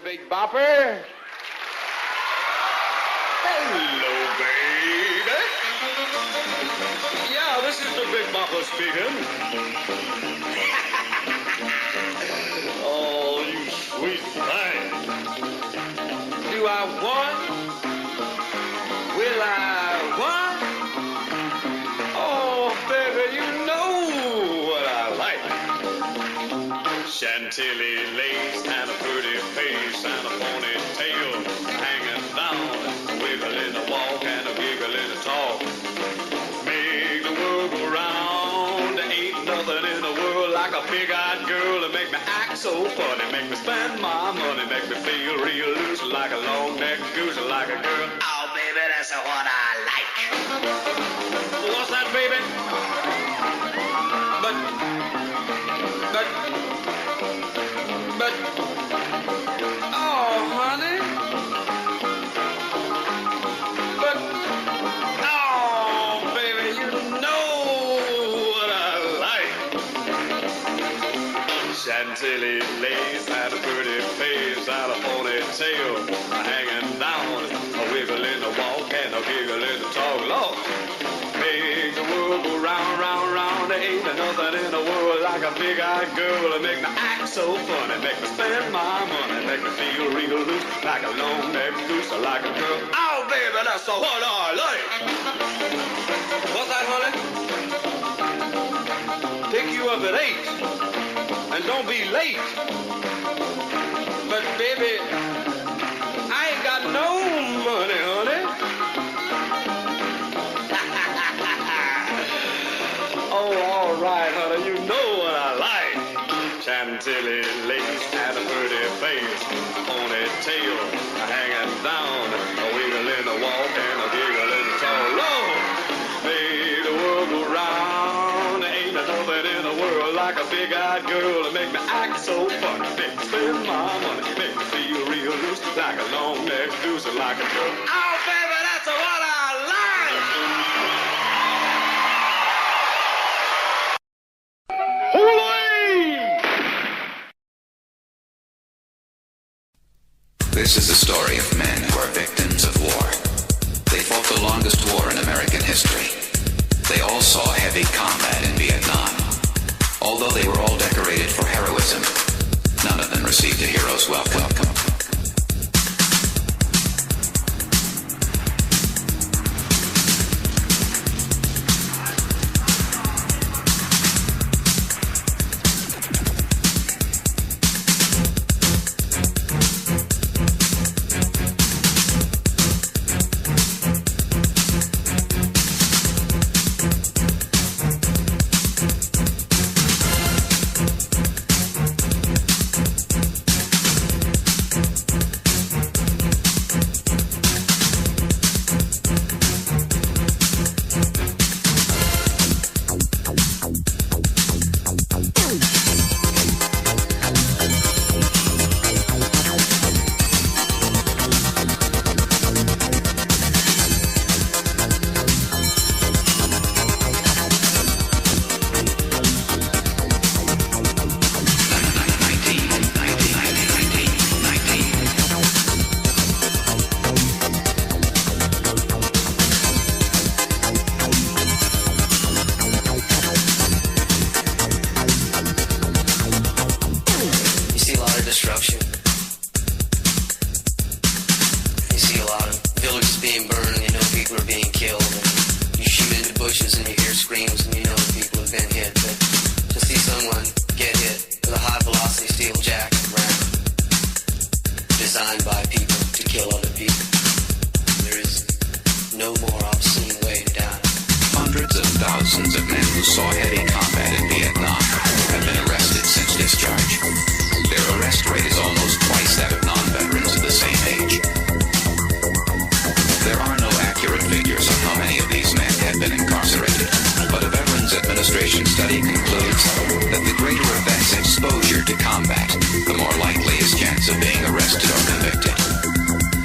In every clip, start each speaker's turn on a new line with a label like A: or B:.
A: Big Bopper. Hello, baby. Yeah, this is the Big Bopper speaking. Oh, you sweet thing. Do I want? Will I want? Oh, baby, you know what I like. Chantilly lace and a pretty face and a ponytail hanging down, wiggling a walk and a giggling a talk. Make the world go round. Ain't nothing in the world like a big-eyed girl to make me act so funny, make me spend my money, make me feel real loose like a long-necked goose, like a girl. Oh, baby, that's what I like. What's that, baby? But, oh, honey. But, oh, baby, you know what I like. Chantilly lace and a pretty face and a ponytail hanging down, a wiggle in the walk and a giggle in the talk. Lord, make the world go round, round, round. There ain't nothing in the world like a big-eyed girl to make me act so funny, make me spend my money, make me feel real loose like a long-necked goose, like a girl. Oh, baby, that's what I like. What's that, honey? Pick you up at 8, and don't be late. But, baby, I ain't got no money, honey. Oh, all right, honey, you know what I like. Chantilly lace and a pretty face, ponytail hanging down, a wiggle in the walk and a giggle in the talk. Lord, make the world go round. Ain't nothing in the world like a big-eyed girl to make me act so funny, make me spend my money, make me feel real loose like a long-necked goose, like a girl. Oh, baby, that's what I like.
B: This is the story of men who are victims of war. They fought the longest war in American history. They all saw heavy combat in Vietnam. Although they were all decorated for heroism, none of them received a hero's welcome.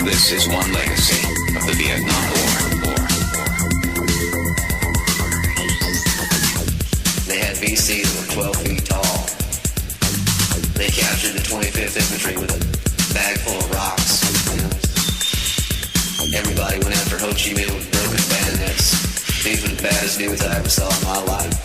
B: This is one legacy of the Vietnam War.
C: They had VCs that were 12 feet tall. They captured the 25th Infantry with a bag full
B: records I ever saw in my life.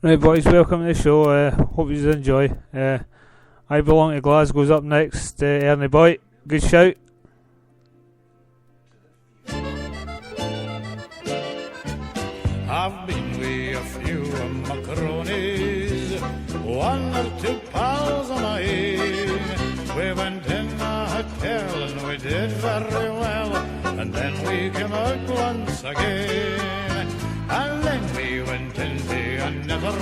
C: Right, boys, welcome to the show. Hope you enjoy. I Belong to Glasgow's up next. Ernie Boy, good shout.
D: I've been with a few macaronis, one or two pals of mine. We went in a hotel and we did very well, and then we came out once again. And then we went into another,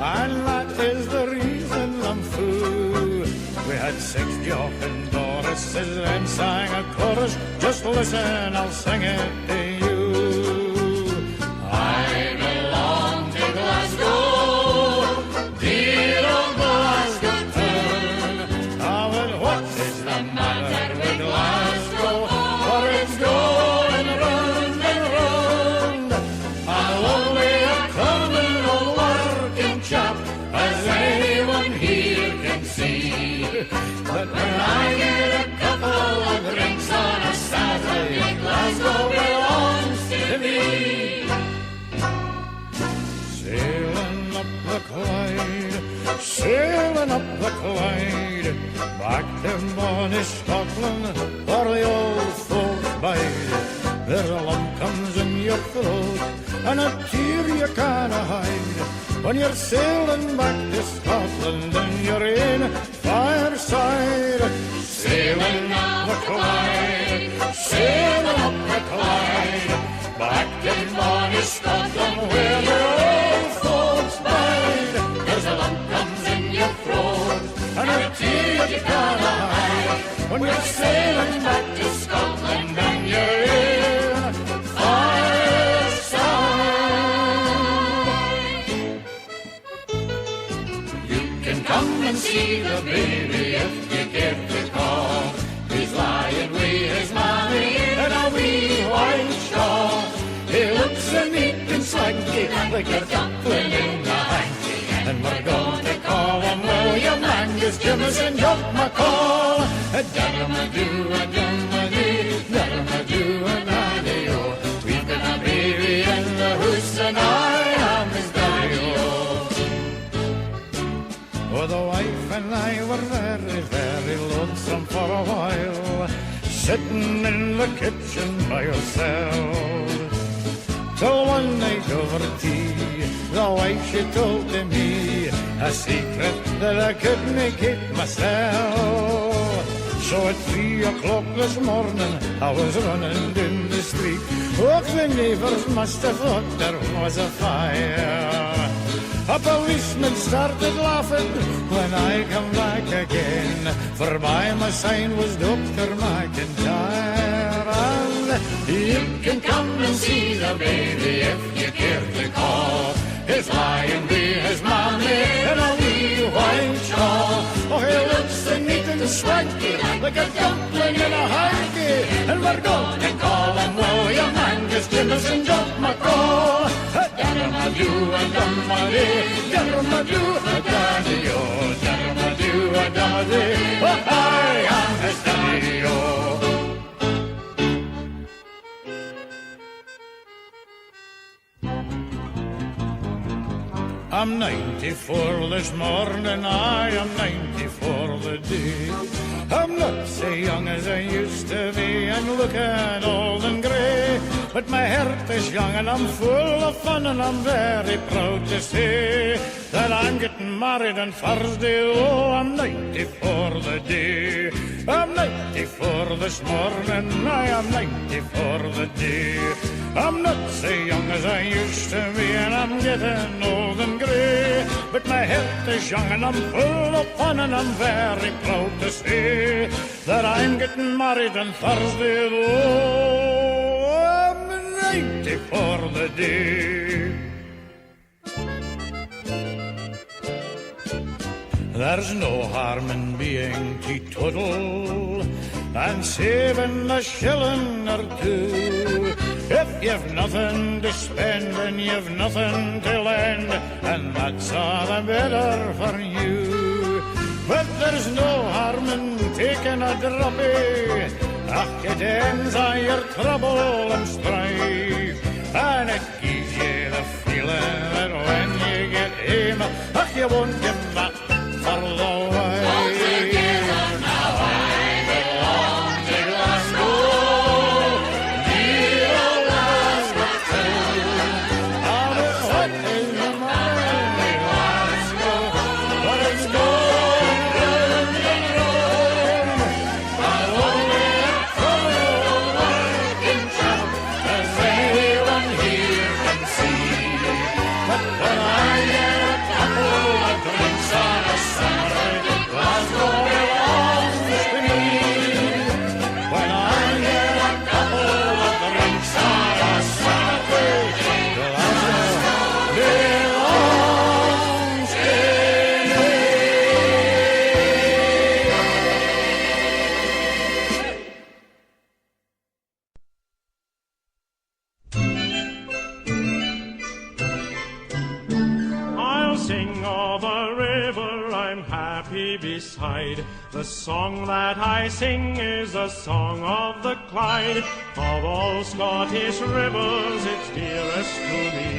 D: and that is the reason I'm through. We had 6 Jochen Dorises and sang a chorus. Just listen, I'll sing it to you. I belong to Glasgow, dear old Glasgow town. Ah, but what is the matter with Glasgow? For it's going round and round. I'm only a common old working chap, as anyone here can see. But when I get a couple of drinks on a Saturday, Glasgow belongs to me. Sailing up the Clyde, sailing up the Clyde, back to bonny Scotland, where the old folks bide. There's a lump comes in your throat, and a tear you can't hide, when you're sailing back to Scotland and you're in fireside. Sailing up the Clyde, sailing up the Clyde, back to bonny Scotland where the old folks bide. There's a lump comes in your throat, and a tear you can't hide, when you're sailing back to Scotland and you're in fireside. You can come and see the baby if you give the call. He's lying with his mommy in a wee white shawl. He looks so neat and swanky, like a dumpling in a hanky, and we're going to call him William Mangy. Angus, Jimison, Jock McCall. Dermadoo, dermadee, dermadoo, daddy-o. We've got a baby in the house and I am his daddy-o. Oh, the wife and I were very, very lonesome for a while, sitting in the kitchen by ourselves. Till one night over tea, the wife she told to me a secret that I couldn't keep myself. So at 3 o'clock this morning I was running down the street. Oh, the neighbours must have thought there was a fire. A policeman started laughing when I come back again, for by my sign was Dr. McIntyre. And you can come and see the baby if you care to call. He's lying with his mammy in a wee white shawl. Oh, he looks so neat and swanky, like a dumpling in a hanky. And we're going to call him William Angus, Jimison, Jock McCall. Dermadoo, dermadee, dermadoo, daddy-o. Dermadoo, dermadee, oh, I am his daddy-o. I'm 94 this morning, I am 94 the day. I'm not so young as I used to be, and looking old and grey. But my heart is young and I'm full of fun, and I'm very proud to say that I'm getting married on Thursday. Oh, I'm 94 the day. I'm 94 this morning, I am 94 the day. I'm not so young as I used to be, and I'm getting old and grey. But my health is young and I'm full of fun, and I'm very proud to say that I'm getting married on Thursday. Oh, I'm 94 the day. There's no harm in being teetotal and saving a shilling or two. If you've nothing to spend and you've nothing to lend, and that's all the better for you. But there's no harm in taking a droppy. Ach, it ends all your trouble and strife, and it gives you the feeling that when you get home, ach, you won't give that for the wife. Altogether now I belong to Glasgow, dear old Glasgow town. Oh, but what is the matter with Glasgow? But it's going round and round. I'm only a troubled working chap, as anyone here can see. But when I get a couple of drinks on a Sunday, Glasgow belongs to me. When I get a couple of drinks on a Sunday, Glasgow belongs to me.
E: I'll sing of a river I'm happy beside. The song that I sing is the song of the Clyde. Of all Scottish rivers, it's dearest to me.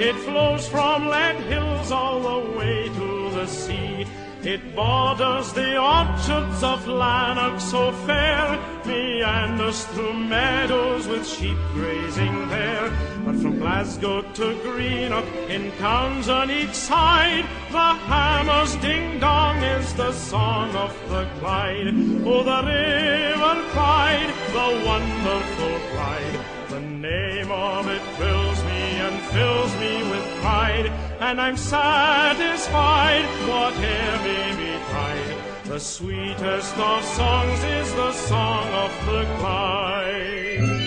E: It flows from Lead Hills all the way to the sea. It borders the orchards of Lanark so fair, meanders through meadows with sheep grazing there. But from Glasgow to Greenock, in towns on each side, the hammer's ding-dong is the song of the Clyde. Oh, the river Clyde, the wonderful Clyde, the name of it fills me and fills me with pride, and I'm satisfied, whate'er may betide. The sweetest of songs is the song of the Clyde.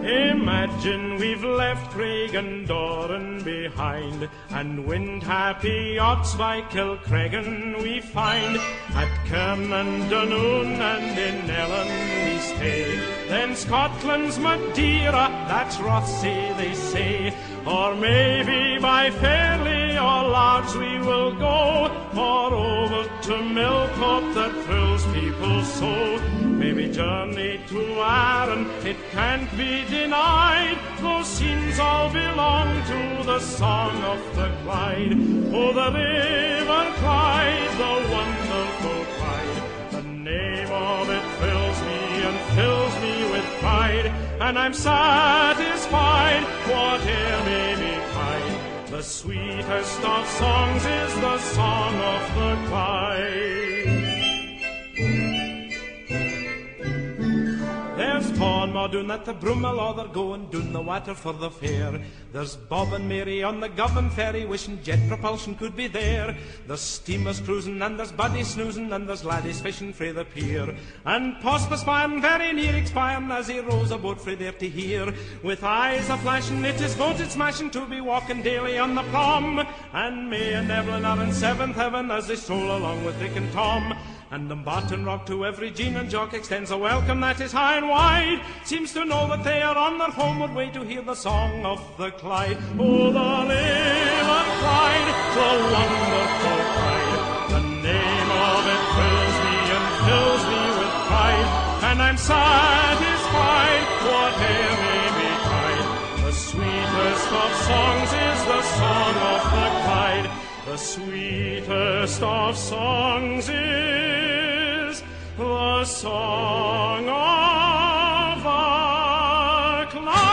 E: Imagine we've left left Craig and Doran behind, and wind-happy odds by Kilcreggan we find. At Cairn and Dunoon and in Ellen we stay, then Scotland's Madeira, that's Rothsay they say. Or maybe by Fairley or Largs we will go, or over to Millcote that thrills people so. Maybe journey to Arran, it can't be denied, those scenes all belong to the song of the Clyde. Oh, the river Clyde, the wonderful Clyde, the name of it fills me and fills me with pride, and I'm satisfied, whate'er may betide. The sweetest of songs is the song of the Clyde. There's Paul Maudun at the Brummel, or they're going down the water for the fair. There's Bob and Mary on the Govan ferry, wishing jet propulsion could be there. There's steamers cruising, and there's buddies snoozing, and there's laddies fishing frae the pier. And Post the Spion very near expiring as he rows aboard frae there to hear. With eyes a-flashing, it is voted smashing to be walking daily on the prom. And May and Evelyn are in seventh heaven as they stroll along with Dick and Tom. And Dumbarton Rock to every Jean and Jock extends a welcome that is high and wide. Seems to know that they are on their homeward way to hear the song of the Clyde. Oh, the river Clyde, the wonderful Clyde. The name of it fills me and fills me with pride, and I'm satisfied, whatever may betide. The sweetest of songs is the song of the Clyde. The sweetest of songs is the song of the Clyde.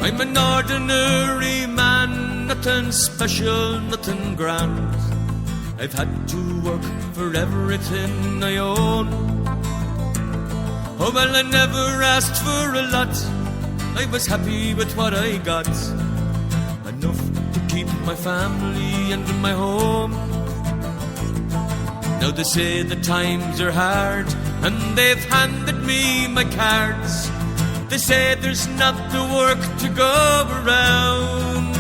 F: I'm an ordinary man, nothing special, nothing grand. I've had to work for everything I own. Oh well, I never asked for a lot, I was happy with what I got. Enough to keep my family and my home. Now they say the times are hard, and they've handed me my cards. They say there's not the work to go around.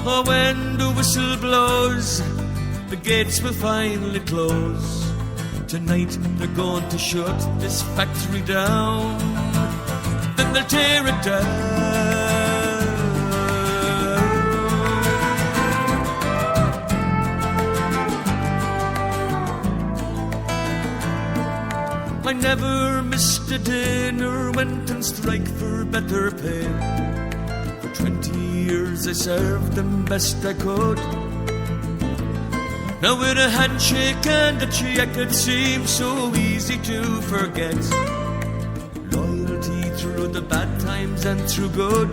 F: Oh, when the whistle blows, the gates will finally close. Tonight they're going to shut this factory down. Then they'll tear it down. I never missed a dinner, went and strike for better pay. For 20 years I served them best I could. Now with a handshake and a check it seems so easy to forget. Loyalty through the bad times and through good.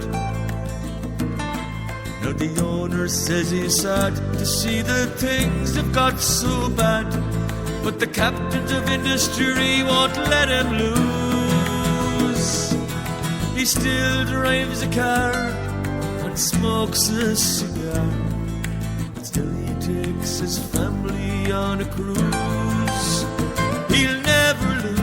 F: Now the owner says he's sad to see the things have got so bad, but the captains of industry won't let him lose. He still drives a car and smokes a cigar, but still he takes his family on a cruise. He'll never lose.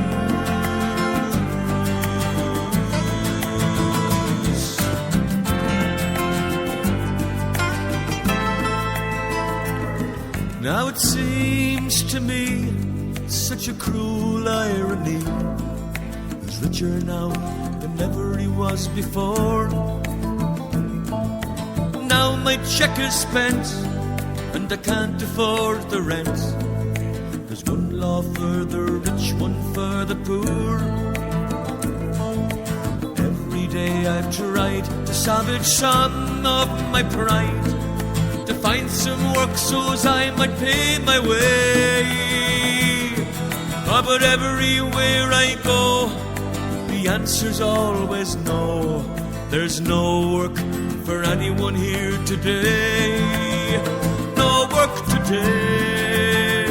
F: Now it seems to me such a cruel irony. He's richer now than ever he was before. Now my check is spent and I can't afford the rent. There's one law for the rich, one for the poor. Every day I've tried to salvage some of my pride, to find some work so as I might pay my way. Oh, but everywhere I go, the answer's always no. There's no work for anyone here today. No work today.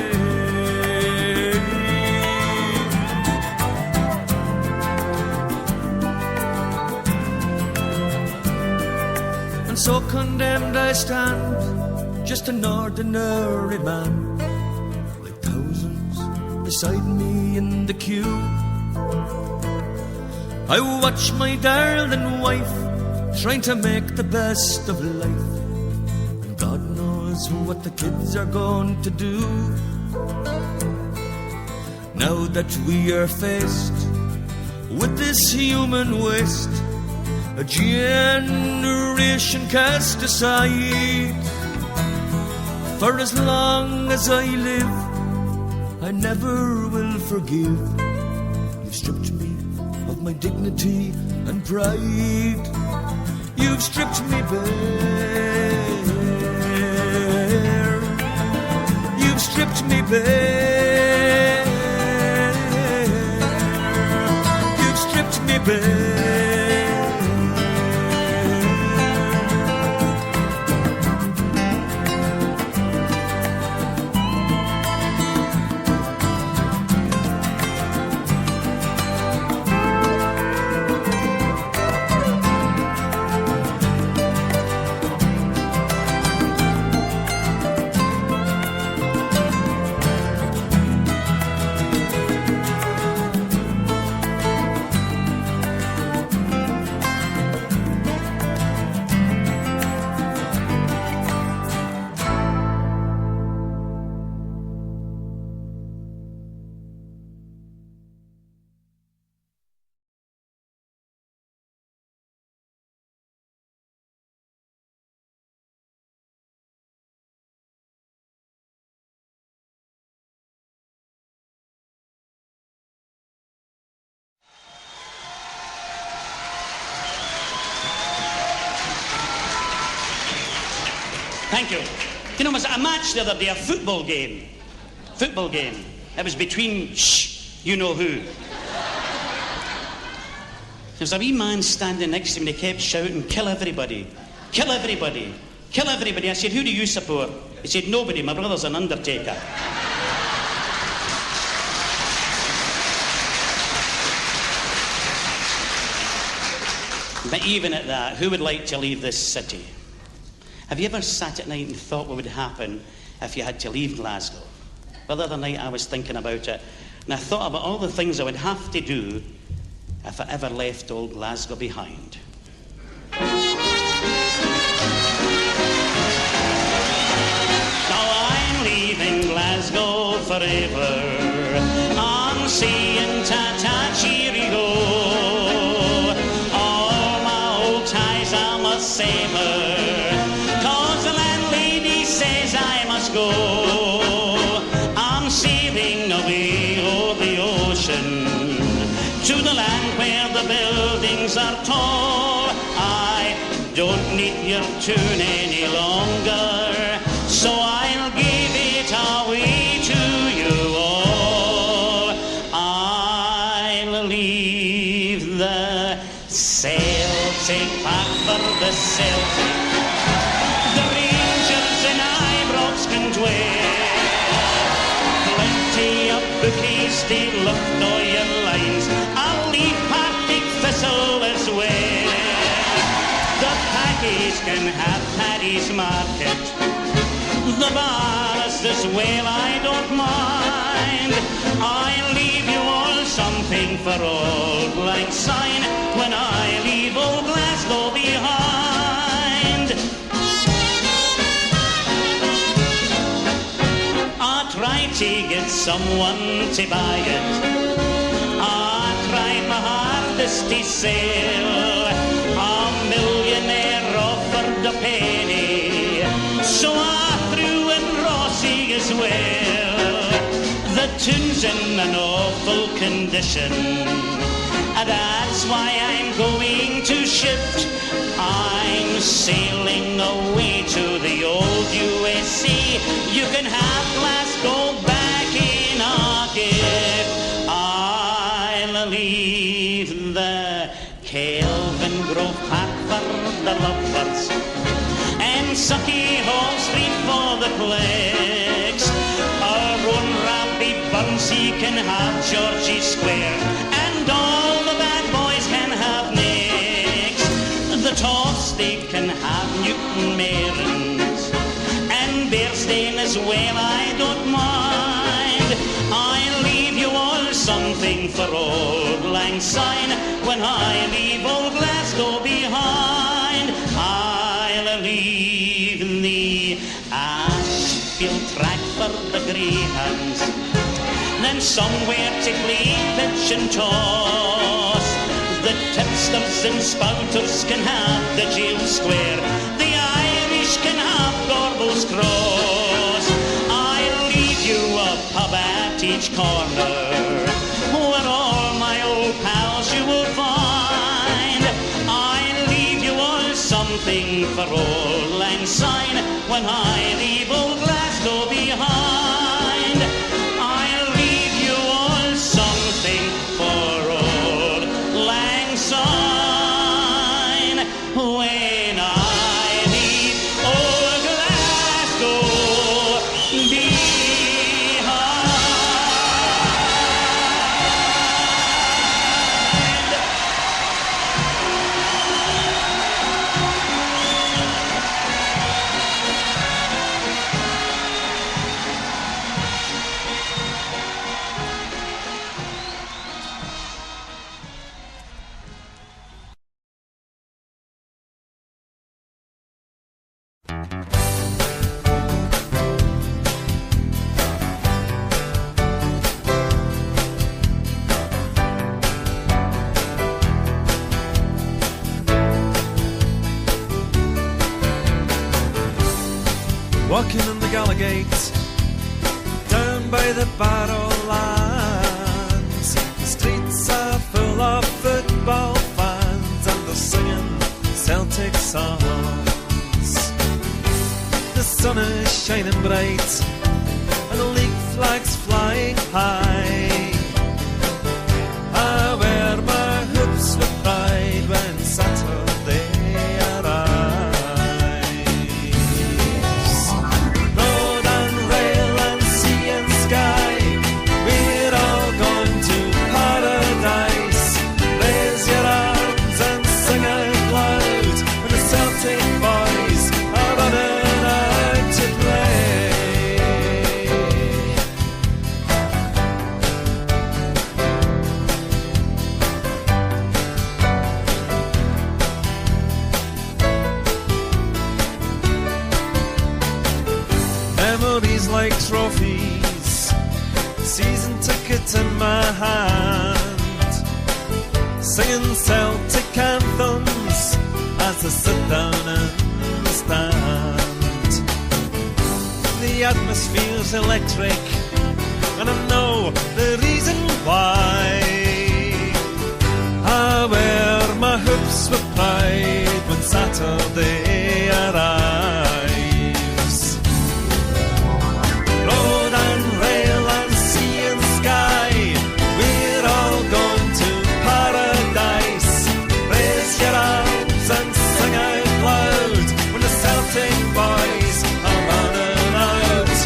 F: end I stand, just an ordinary man, with thousands beside me in the queue. I watch my darling wife trying to make the best of life, and God knows what the kids are going to do. Now that we are faced with this human waste, a generation cast aside. For as long as I live, I never will forgive. You've stripped me of my dignity and pride. You've stripped me bare. You've stripped me bare. You've stripped me bare.
G: Thank you. You know, it was a match the other day, a football game. Football game. It was between, you know who. There was a wee man standing next to me and he kept shouting, kill everybody, kill everybody, kill everybody. I said, who do you support? He said, nobody, my brother's an undertaker. But even at that, who would like to leave this city? Have you ever sat at night and thought what would happen if you had to leave Glasgow? Well, the other night I was thinking about it, and I thought about all the things I would have to do if I ever left old Glasgow behind. Now I'm leaving Glasgow forever. I'm seeing Tatachirigo. All my old ties I must savor. Go. I'm sailing away over the ocean to the land where the buildings are tall. I don't need your tune any longer, so I'll give it away to you all. I'll leave the Celtic path for the Celtic. Plenty of bookies, they look all your lines. I'll leave Partick Thistle as well. The Packies can have Paddy's Market. The bars as well, I don't mind. I'll leave you all something for Old Lang Syne when I leave old Glasgow behind. Tried to get someone to buy it. I tried my hardest to sell. A millionaire offered a penny, so I threw in Rossi as well. The tune's in an awful condition, and that's why I'm going to shift. I'm sailing away to the old USA. You can have Glasgow back in a gift. I'll leave the Kelvin Grove Park for the lovers and Sucky Hall Street for the clicks. Our own Rabbie Burnsey can have Georgie Square, and all the bad boys can have Nicks. The Toss they can have Newton Mare. says, well, I don't mind. I'll leave you all something for old Lang Syne. When I leave old Glasgow behind, I'll leave the Ashfield track for the greyhounds, then somewhere to play pitch and toss. The tipsters and spouters can have the jail square, the Irish can have Gorbals Cross. I'll leave you a pub at each corner, where all my old pals you will find. I'll leave you all something for old Lang Syne. When I leave old Glasgow behind, I'll leave you all something for old Lang Syne. When I leave old Glasgow behind.
H: Walking on the Gallagate, down by the Barrowlands, the streets are full of football fans and they're singing Celtic songs. The sun is shining bright and the league flag's flying high. I wear my hoops with pride when Saturday arrives. Memories like trophies, season ticket in my hand, singing Celtic anthems as I sit down in the stand. The atmosphere's electric and I know the reason why. I wear my hoops with pride when Saturday arrives. Road and rail and sea and sky, we're all going to paradise. Raise your arms and sing out loud when the Celtic boys are running out.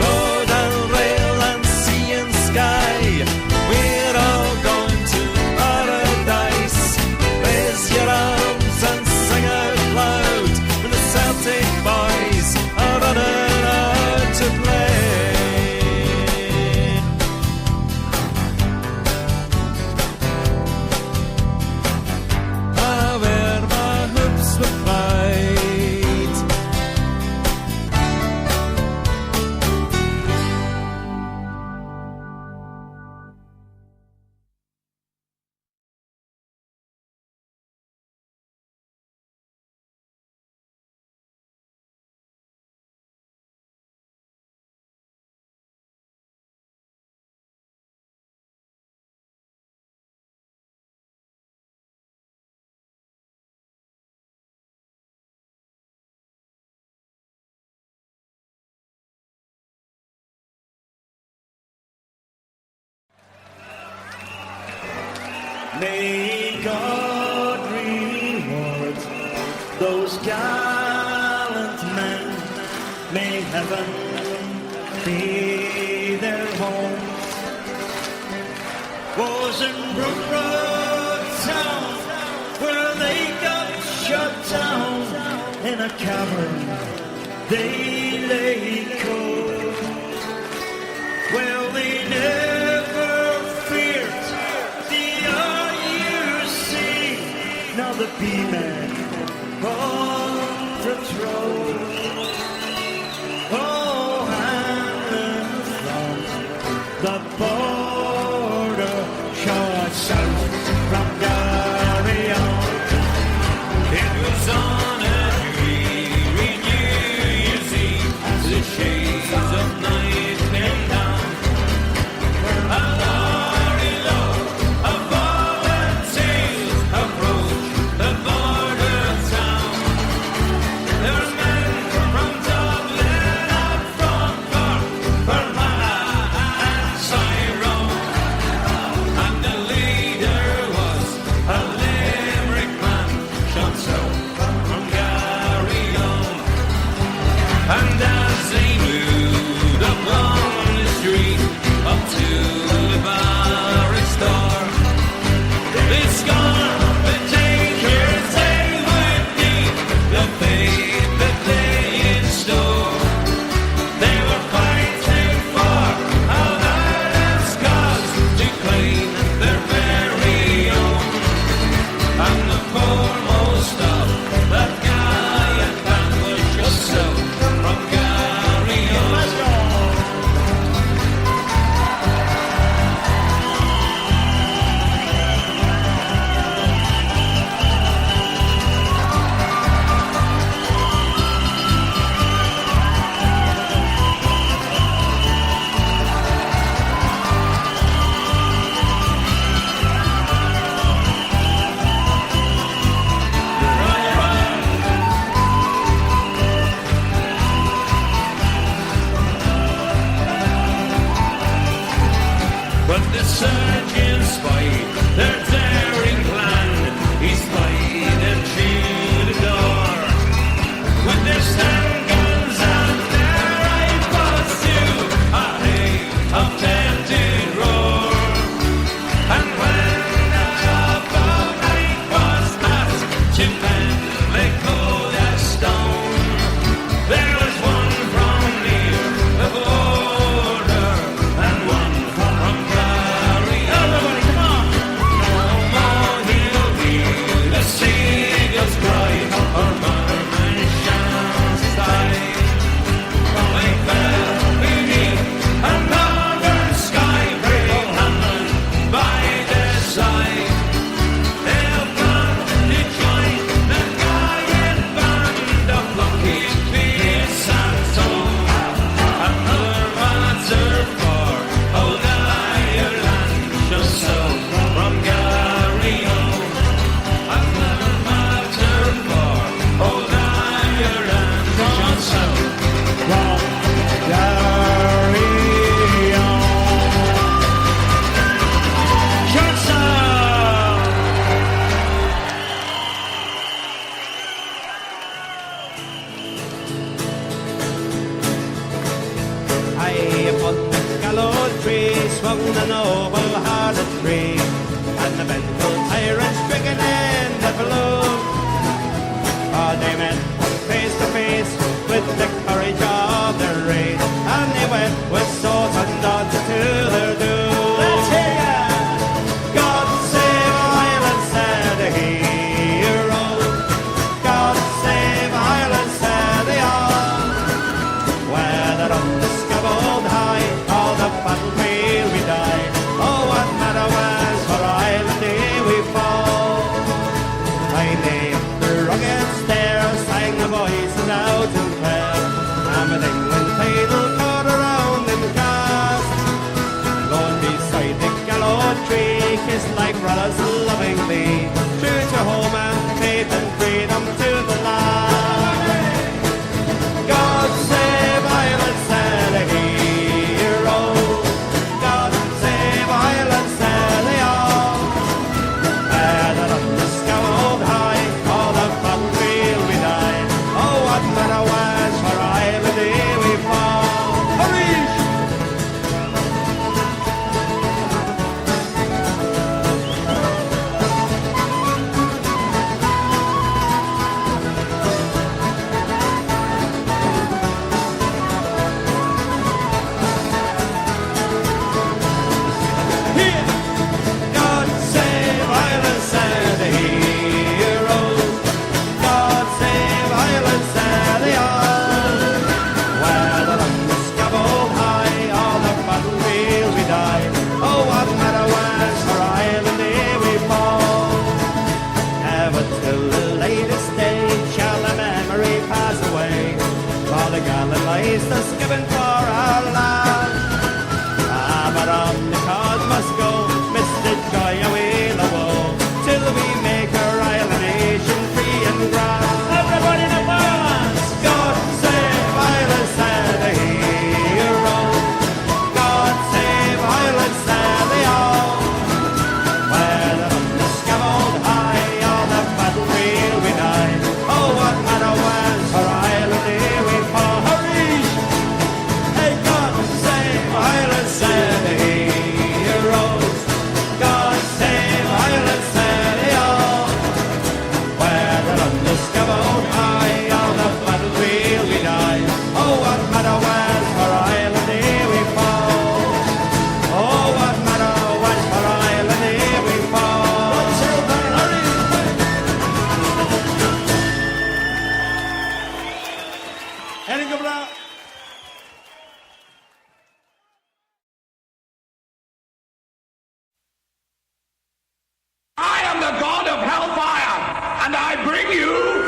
H: Road and rail and sea and sky, we're all going to paradise. Raise your arms and sing out loud when the Celtic boys are running out to play. I wear my hoops with pride.
I: May God reward those gallant men. May heaven be their home. Was in Brookroad town where they got shut down in a cavern. They lay cold. Well, they never feared the IUC. Now the B-man on patrol. Oh, hanging from the border, short south from Darien.
F: It was on a dreary New Year's Eve as the shades of night came down. A lorry load of volunteers approached the border town. There were men from Dublin, up from Cork, Fermanagh and Tyrone, and the leader was a Limerick man, shot south from Garryowen. And as they moved along the street up to the barracks door, they scorned the takers they would need, the fate that lay in store. They were fighting for all Ireland's cause to claim their very own. And the foremost of that gallant band was just south from Garryowen. Let's go! But the surgeon spied their daring plan. He spied them through the door with their stand guns and their rifles too, a hail of tempted roar. And when the cup of night was past, two men lay cold as stone. There was one from near the border and one from Garryowen. Everybody, come on! No more he'll be the seagull's cry or merman shall's sigh. They fell beneath a northern sky, brave Hamlin by their side. They'll come to join the gallant band of lucky Pierce and Tone. Another answer for old Ireland, just south from Garryowen. Another answer for old Ireland, just south
I: From Darien. Johnson!
J: High upon the gallows tree swung the noble-hearted tree, and the vengeful tyrants stricken in the blow. Oh, they met face to face with the courage of their race, and they went with swords and daggers to their doom. Let's hear ya! God save Ireland, said the hero. God save Ireland, said they all. Whether on the scaffold high or the battlefield we die, oh, what matter was for Ireland day we fall. I lay up the rugged stairs, sang the voices out in prayer, and with England title cut around in cast. Lord beside the gallows tree, kissed like brothers lovingly, true to home and faith and freedom to the last. God save Ireland, said a hero. God save Ireland, said they all. Whether on the scaffold high or the battlefield we die, oh, what matter was for Ireland day we fall. Hurry! gallant lies the skipping for our land. But on the cause must go, Mr. Joy away the woe, till we make our island nation free and grand. Everybody in the balance! God save Ireland, said the hero. God save Ireland, said the all. Whether on the scaffold high or the battlefield we die, oh, what matter was for Ireland here we fall. Hey, God save Ireland, said the heroes. God save Ireland, said they all. Whether on the scaffold high or the battlefield we die, oh, what matter was for Ireland here we fall. Oh, what matter was for Ireland here we fall. God save Ireland.
K: I am the god of hellfire, and I bring you...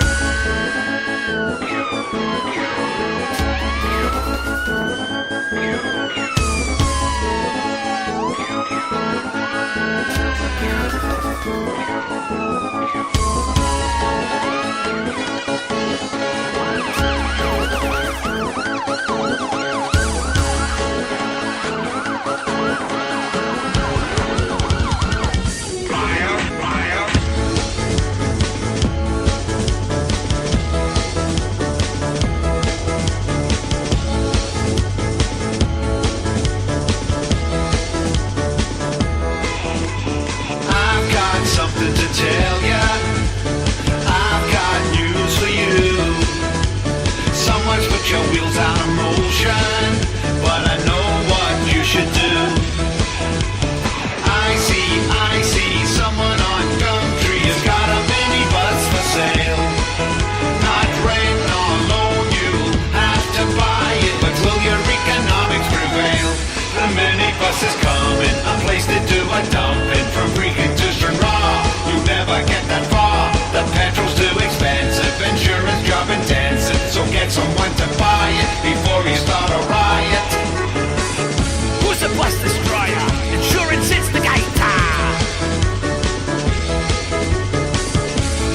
B: I've got something to tell ya. I've got news for you. Someone's put your wheels out of motion, but I know what you should do. I see someone on Gumtree has got a minibus for sale. Not rent nor loan, you'll have to buy it, but will your economics prevail? The minibus is coming, a place to do a dumping from Freakin' to Straw. You never get that far. The petrol's too expensive, insurance job intensive, so get someone to buy it before you start a riot.
L: Who's a bus destroyer? Insurance instigator.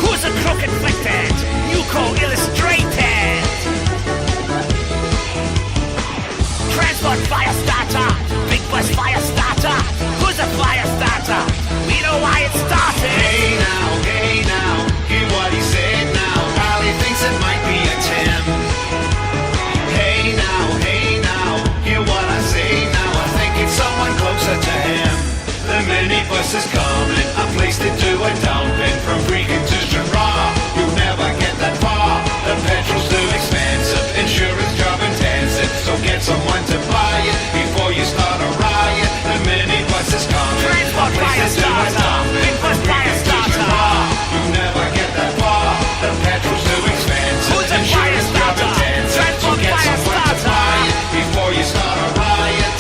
L: Who's a crook inflicted? You call illustrated. Transport fire starter. Big bus fire starter. Who's a fire starter? We know why it started.
B: Hey now, hear what he said now. Ali thinks it might be a Tim. Hey now, hear what I say now. I think it's someone closer to him. The minibus is coming, a place to do a dumping from Freakin' to Straw. You never get that far. The petrol's too expensive, insurance job intensive, so get someone to buy it before you start a riot. The minibus is coming,
L: Transport
B: a place
L: fire
B: to do a
L: starter.
B: dumping
L: Big bus
B: from
L: fire
B: Freakin' to
L: starter.
B: Straw. You never get that far. The petrol's too expensive,
L: Who's a fire
B: insurance job
L: starter?
B: intensive, so
L: Transport
B: get
L: fire
B: someone to
L: starter.
B: buy it before you start a riot.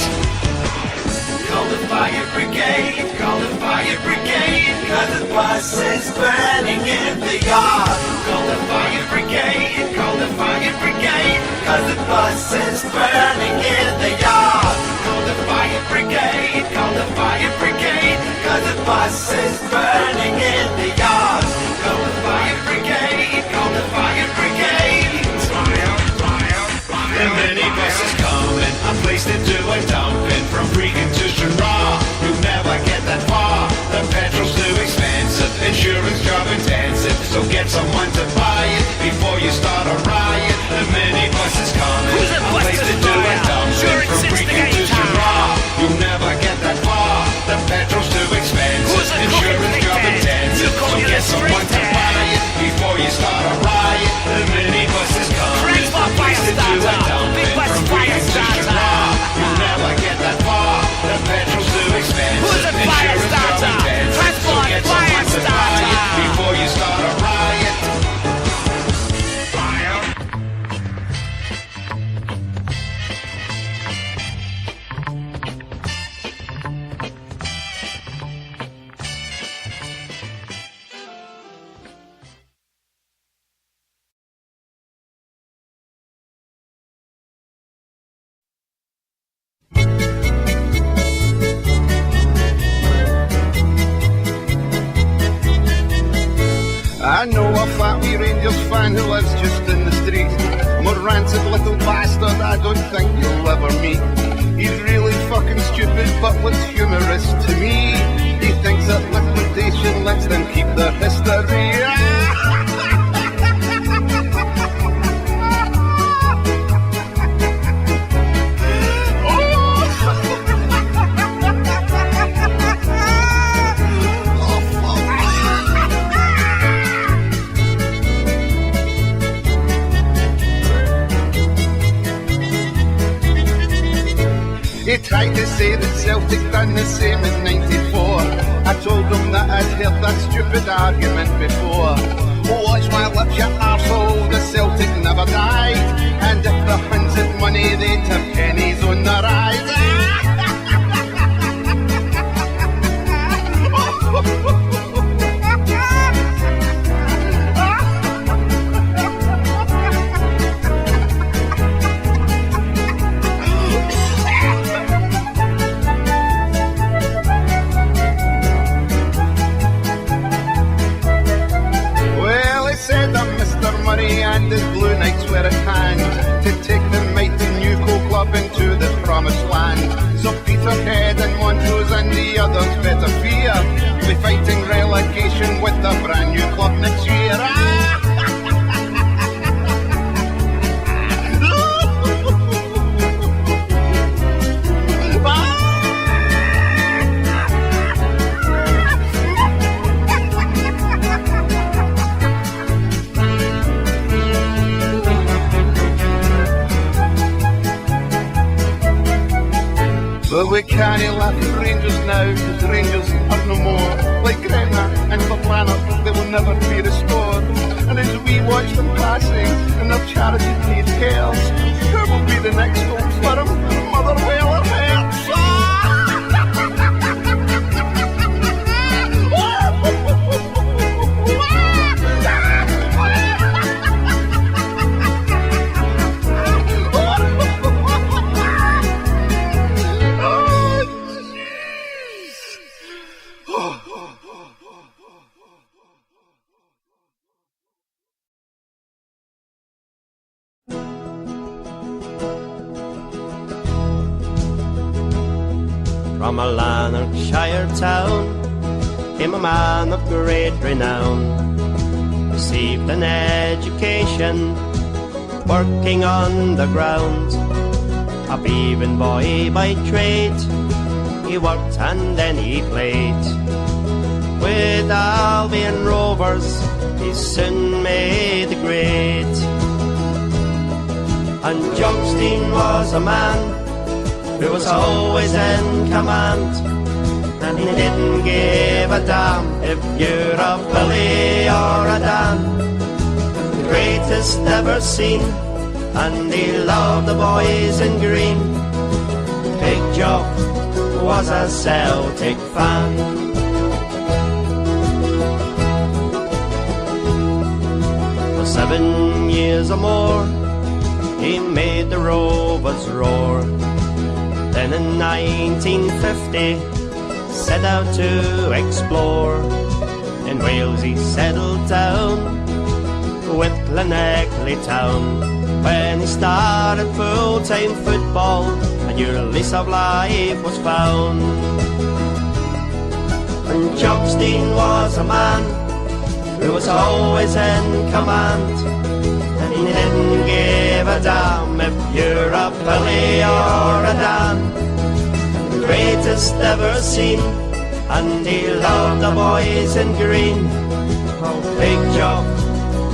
B: Call the fire brigade, call the fire brigade, 'cause the bus is burning in the yard. Call the fire brigade, call the fire brigade, 'cause the bus is burning in the yard. Call the fire brigade, call the fire brigade, 'cause the bus is burning in the yard. Call the fire brigade, call the fire brigade. The minibus is coming, a place to do a dumping from Freakin' to Straw. You never get that far. The petrol's too expensive, insurance job intensive, so get someone to buy it before you start a riot. The minibus is coming,
L: Who's a bus
B: place to do a
L: destroyer?
B: dumping
L: Insurance
B: from Freakin' to
L: instigator.
B: Straw. You never get that far. The petrol's too expensive,
L: Who's a crook
B: insurance job
L: inflicted?
B: intensive,
L: You call
B: so get someone to
L: illustrated.
B: buy it before you start a riot. The minibus is coming,
L: Transport
B: a place to
L: fire
B: do a
L: starter.
B: dumping
L: Big bus
B: from
L: fire
B: Freakin' to
L: starter.
B: Straw. You never get that far. The petrol's too expensive.
L: Who's a fire
B: insurance job
L: starter?
B: intensive, so
L: Transport
B: get
L: fire
B: someone to buy it
L: starter.
B: before you start a riot.
M: fat wee Rangers fan who lives just in the street. A more rancid little bastard I don't think you'll ever meet. He's really fucking stupid, but what's humorous to me, he thinks that liquidation lets them keep their history. He tried to say that Celtic done the same as 94. I told him that I'd heard that stupid argument before. Oh, watch my lips, you arsehole, the Celtic never died. And if the Huns had money, they'd have pennies on their eyes. And his blue knights were at hand to take the mighty Newco club into the promised land. So Peterhead and Montrose and the others better fear, be fighting relegation with a brand new club next year. But we can't laugh at Rangers now, cause Rangers are no more. Like Gretna and Lanark, they will never be restored. And as we watch them passing and their charity paid cares, who will be the next home for them? Motherwell or Hertz?
J: From a Lanarkshire town came a man of great renown, received an education, working on the ground. A beaving boy by trade, he worked and then he played. With Albion Rovers, he soon made the grade. And Jugstein was a man who was always in command, and he didn't give a damn if you're a Billy or a Dan. The greatest ever seen, and he loved the boys in green. Big Jock was a Celtic fan. For 7 years or more, he made the Rovers roar. Then in 1950, set out to explore. In Wales he settled down with Llanelli Town. When he started full-time football, a new lease of life was found. And Jugstein was a man who was always in command, and he didn't give a damn if you're a Billy or a Dan. The greatest ever seen, and he loved the boys in green. Oh, Big Jock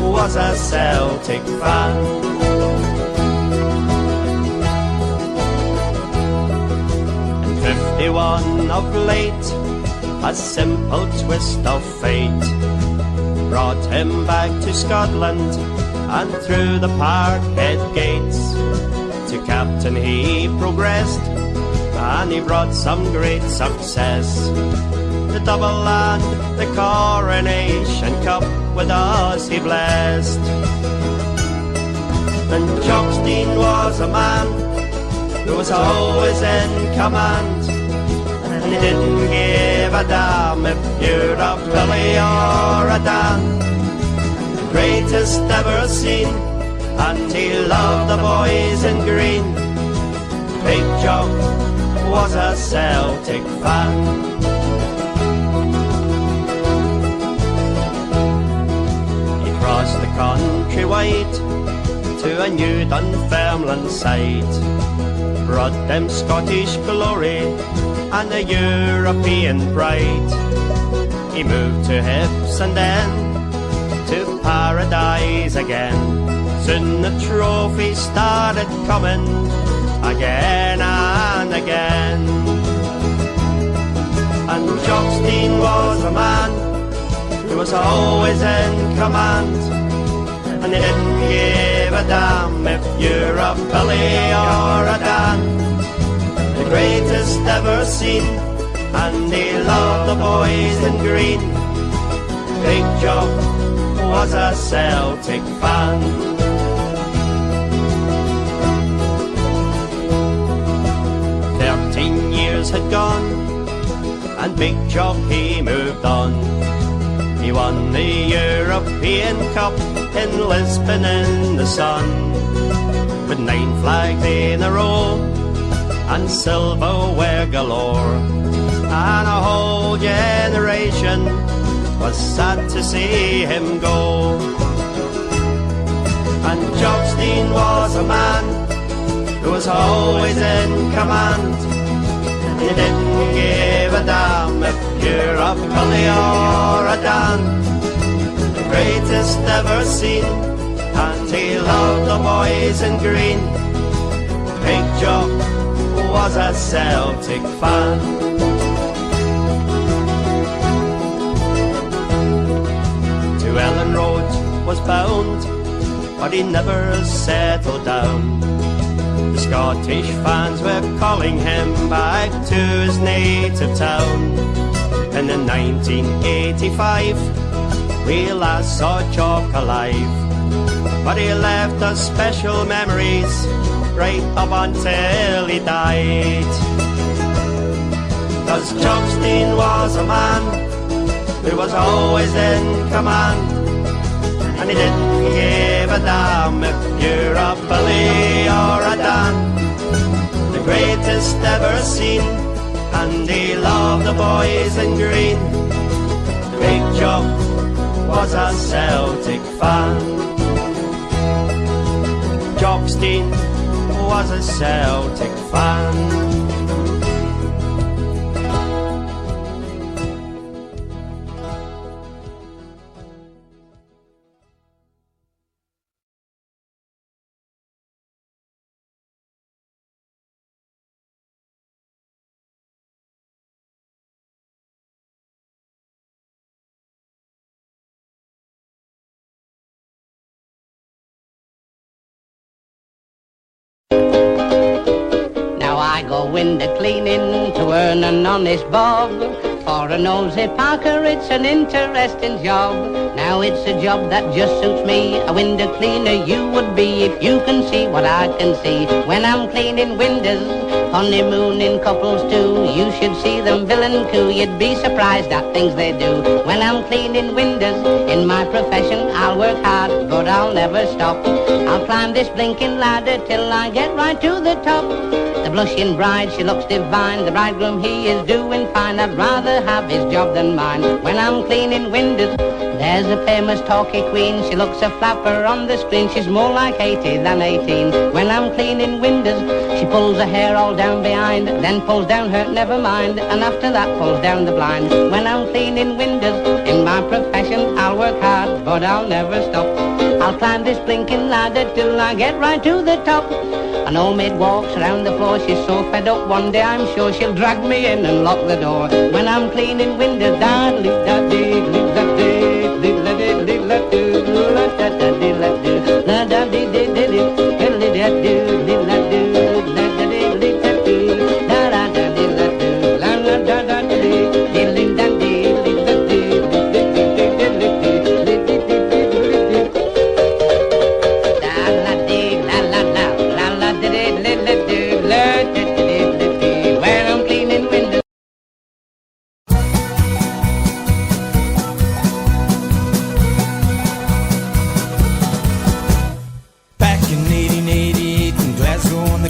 J: was a Celtic fan. In 51 of late, a simple twist of fate brought him back to Scotland and through the Parkhead gates. To captain he progressed, and he brought some great success. The double and the Coronation Cup with us he blessed. And Jugstein was a man who was always in command, and he didn't give a damn if you're a Billy or a Dan. greatest ever seen, and he loved the boys in green. Big Jock was a Celtic fan. He crossed the country wide to a new Dunfermline side, brought them Scottish glory and a European pride. He moved to Hibs and then to Paradise again. Soon the trophies started coming again and again. And Jockstein was a man who was always in command, and he didn't give a damn if you're a Billy or a Dan. The greatest ever seen, and he loved the boys in green. Big Jock was a Celtic fan. Had gone, and Big Jock he moved on. He won the European Cup in Lisbon in the sun, with 9 flags in a row and silverware galore. And a whole generation was sad to see him go. And Jockstein was a man who was always in command. He didn't give a damn if you're a Billy or a Dan. The greatest ever seen, and he loved the boys in green. Big Jock was a Celtic fan. 'To Ellen Road was bound, but he never settled down. The Scottish fans were calling him back to his native town. And in 1985, we last saw Jock alive, but he left us special memories right up until he died. 'Cause Jockstein was a man who was always in command, and he didn't give a damn if you're a Billy or a Dan. The greatest ever seen, and he loved the boys in green. Big Jock was a Celtic fan. Jockstein was a Celtic fan.
N: I go window cleaning to earn an honest bob. For a nosy Parker, it's an interesting job. Now it's a job that just suits me. A window cleaner you would be if you can see what I can see. When I'm cleaning windows, honeymooning couples too, you should see them villain coo. You'd be surprised at things they do. When I'm cleaning windows, in my profession I'll work hard, but I'll never stop. I'll climb this blinking ladder till I get right to the top. The blushing bride, she looks divine. The bridegroom, he is doing fine. I'd rather have his job than mine. When I'm cleaning windows, there's a famous talky queen. She looks a flapper on the screen. She's more like 80 than 18. When I'm cleaning windows, she pulls her hair all down behind, then pulls down her never mind, and after that pulls down the blind. When I'm cleaning windows, in my profession I'll work hard, but I'll never stop. I'll climb this blinking ladder till I get right to the top. An old maid walks around the floor. She's so fed up one day I'm sure she'll drag me in and lock the door. When I'm cleaning windows,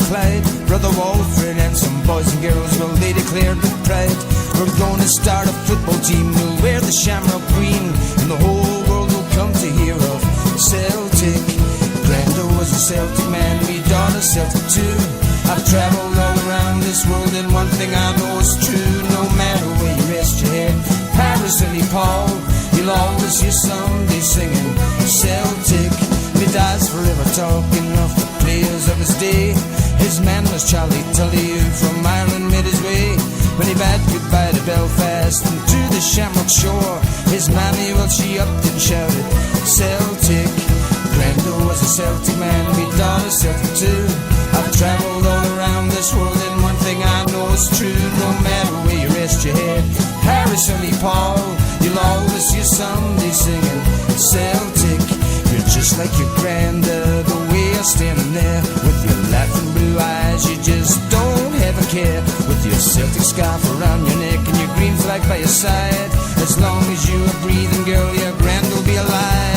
O: Clyde. Brother Walfred and some boys and girls, well, they declared with pride, we're going to start a football team. We'll wear the shamrock green, and the whole world will come to hear of Celtic. Brando was a Celtic man, me daughter Celtic too. I've travelled all around this world, and one thing I know is true. No matter where you rest your head, Paris or Nepal, you'll always hear somebody singing Celtic. Me dad's forever talking of the players of his day. His man was Charlie Tully, who from Ireland made his way. When he bade goodbye to Belfast and to the Shamrock shore, his mammy, well, she upped and shouted Celtic. Brando was a Celtic man, me daughter Celtic too. I've travelled all around this world, and one thing I know is true. No matter where you rest your head, Paris or Nepal, you'll always hear somebody singing Celtic. You're just like your granddad, the way you're standing there with your laughing blue eyes, you just don't have a care. With your Celtic scarf around your neck and your green flag by your side, as long as you are breathing, girl, your grand will be alive.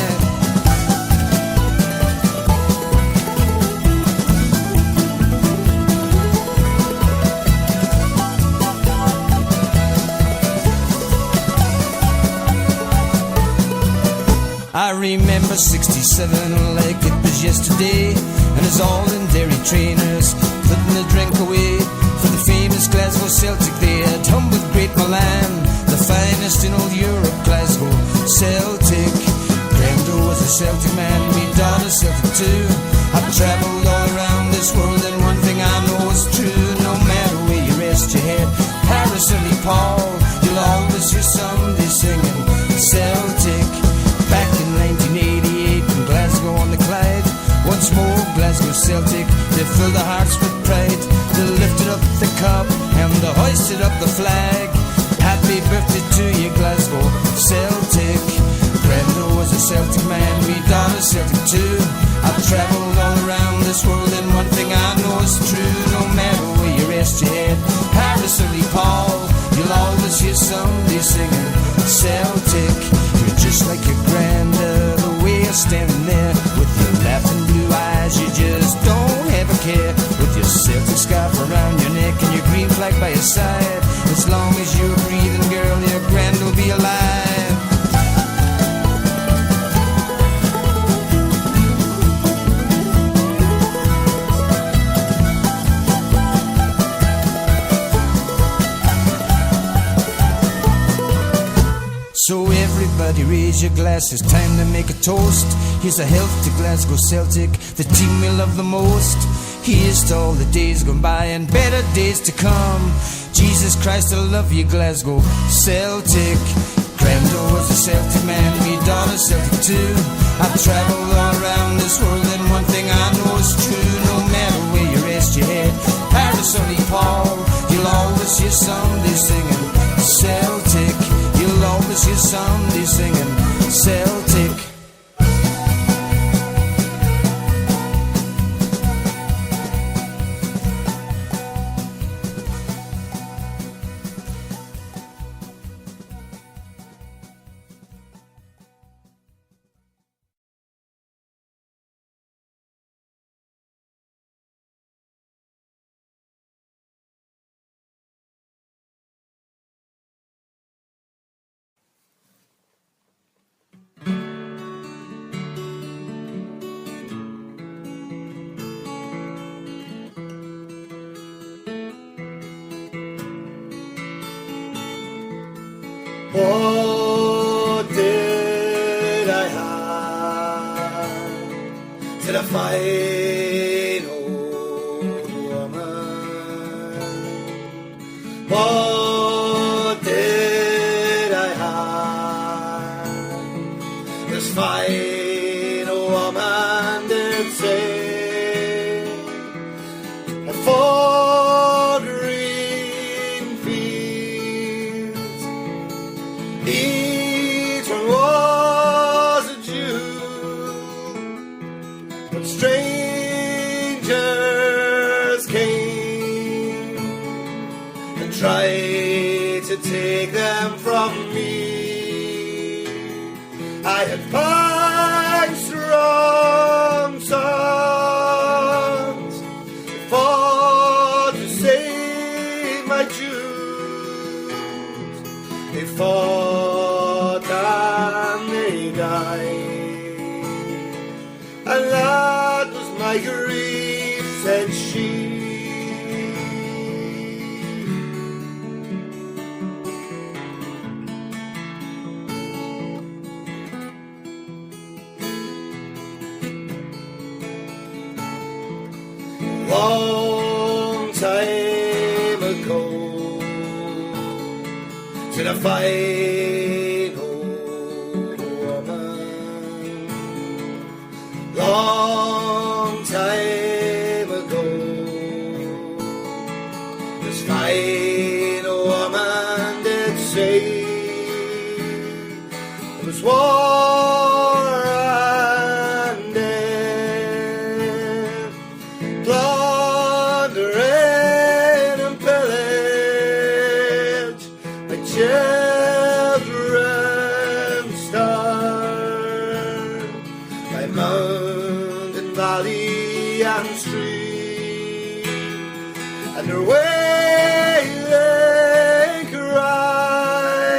O: I remember 67 like it was yesterday, and it's all in dairy trainers putting the drink away for the famous Glasgow Celtic. They had humbled Great Milan, the finest in all Europe. Glasgow Celtic. Brando was a Celtic man, me daughter Celtic too. I've travelled all around this world, and one thing I know is true. No matter where you rest your head, Paris or Nepal, you'll always hear somebody singing Celtic. Back in 1988 in Glasgow on the Clyde, once more Glasgow Celtic, they filled their hearts with pride. They lifted up the cup and they hoisted up the flag. Happy birthday to you, Glasgow Celtic. Brando was a Celtic man, me daughter Celtic too. I've travelled all around this world, and one thing I know is true. No matter where you rest your head, Paris or Nepal, you'll always hear somebody singing Celtic. Just like your granddad, the way you're standing there with your laughing blue eyes, you just don't have a care. With your Celtic scarf around your neck and your green flag by your side, as long as you're breathing, girl, your grand will be alive. So everybody raise your glasses, time to make a toast. Here's a health to Glasgow Celtic, the team we love the most. Here's to all the days gone by and better days to come. Jesus Christ, I love you, Glasgow Celtic. Brando was a Celtic man, me daughter Celtic too. I've travelled all around this world, and one thing I know is true. No matter where you rest your head, Paris or Nepal, you'll always hear somebody singing Celtic. You'll always hear somebody singing Celtic.
H: What did I have to the fine old woman? What did I have? This fine old woman did say, and for green fields, each one was a Jew, but strangers came and tried to take them from me. I had 5 strong sons, 4 my Jews. They fought and they died, and that was my grief, said she. Long time ago, to the fine old woman. Long time ago, this fine old woman did say it was war and death, plundering and pillage, my children starved by mountain, valley, and stream, and their wailing cry,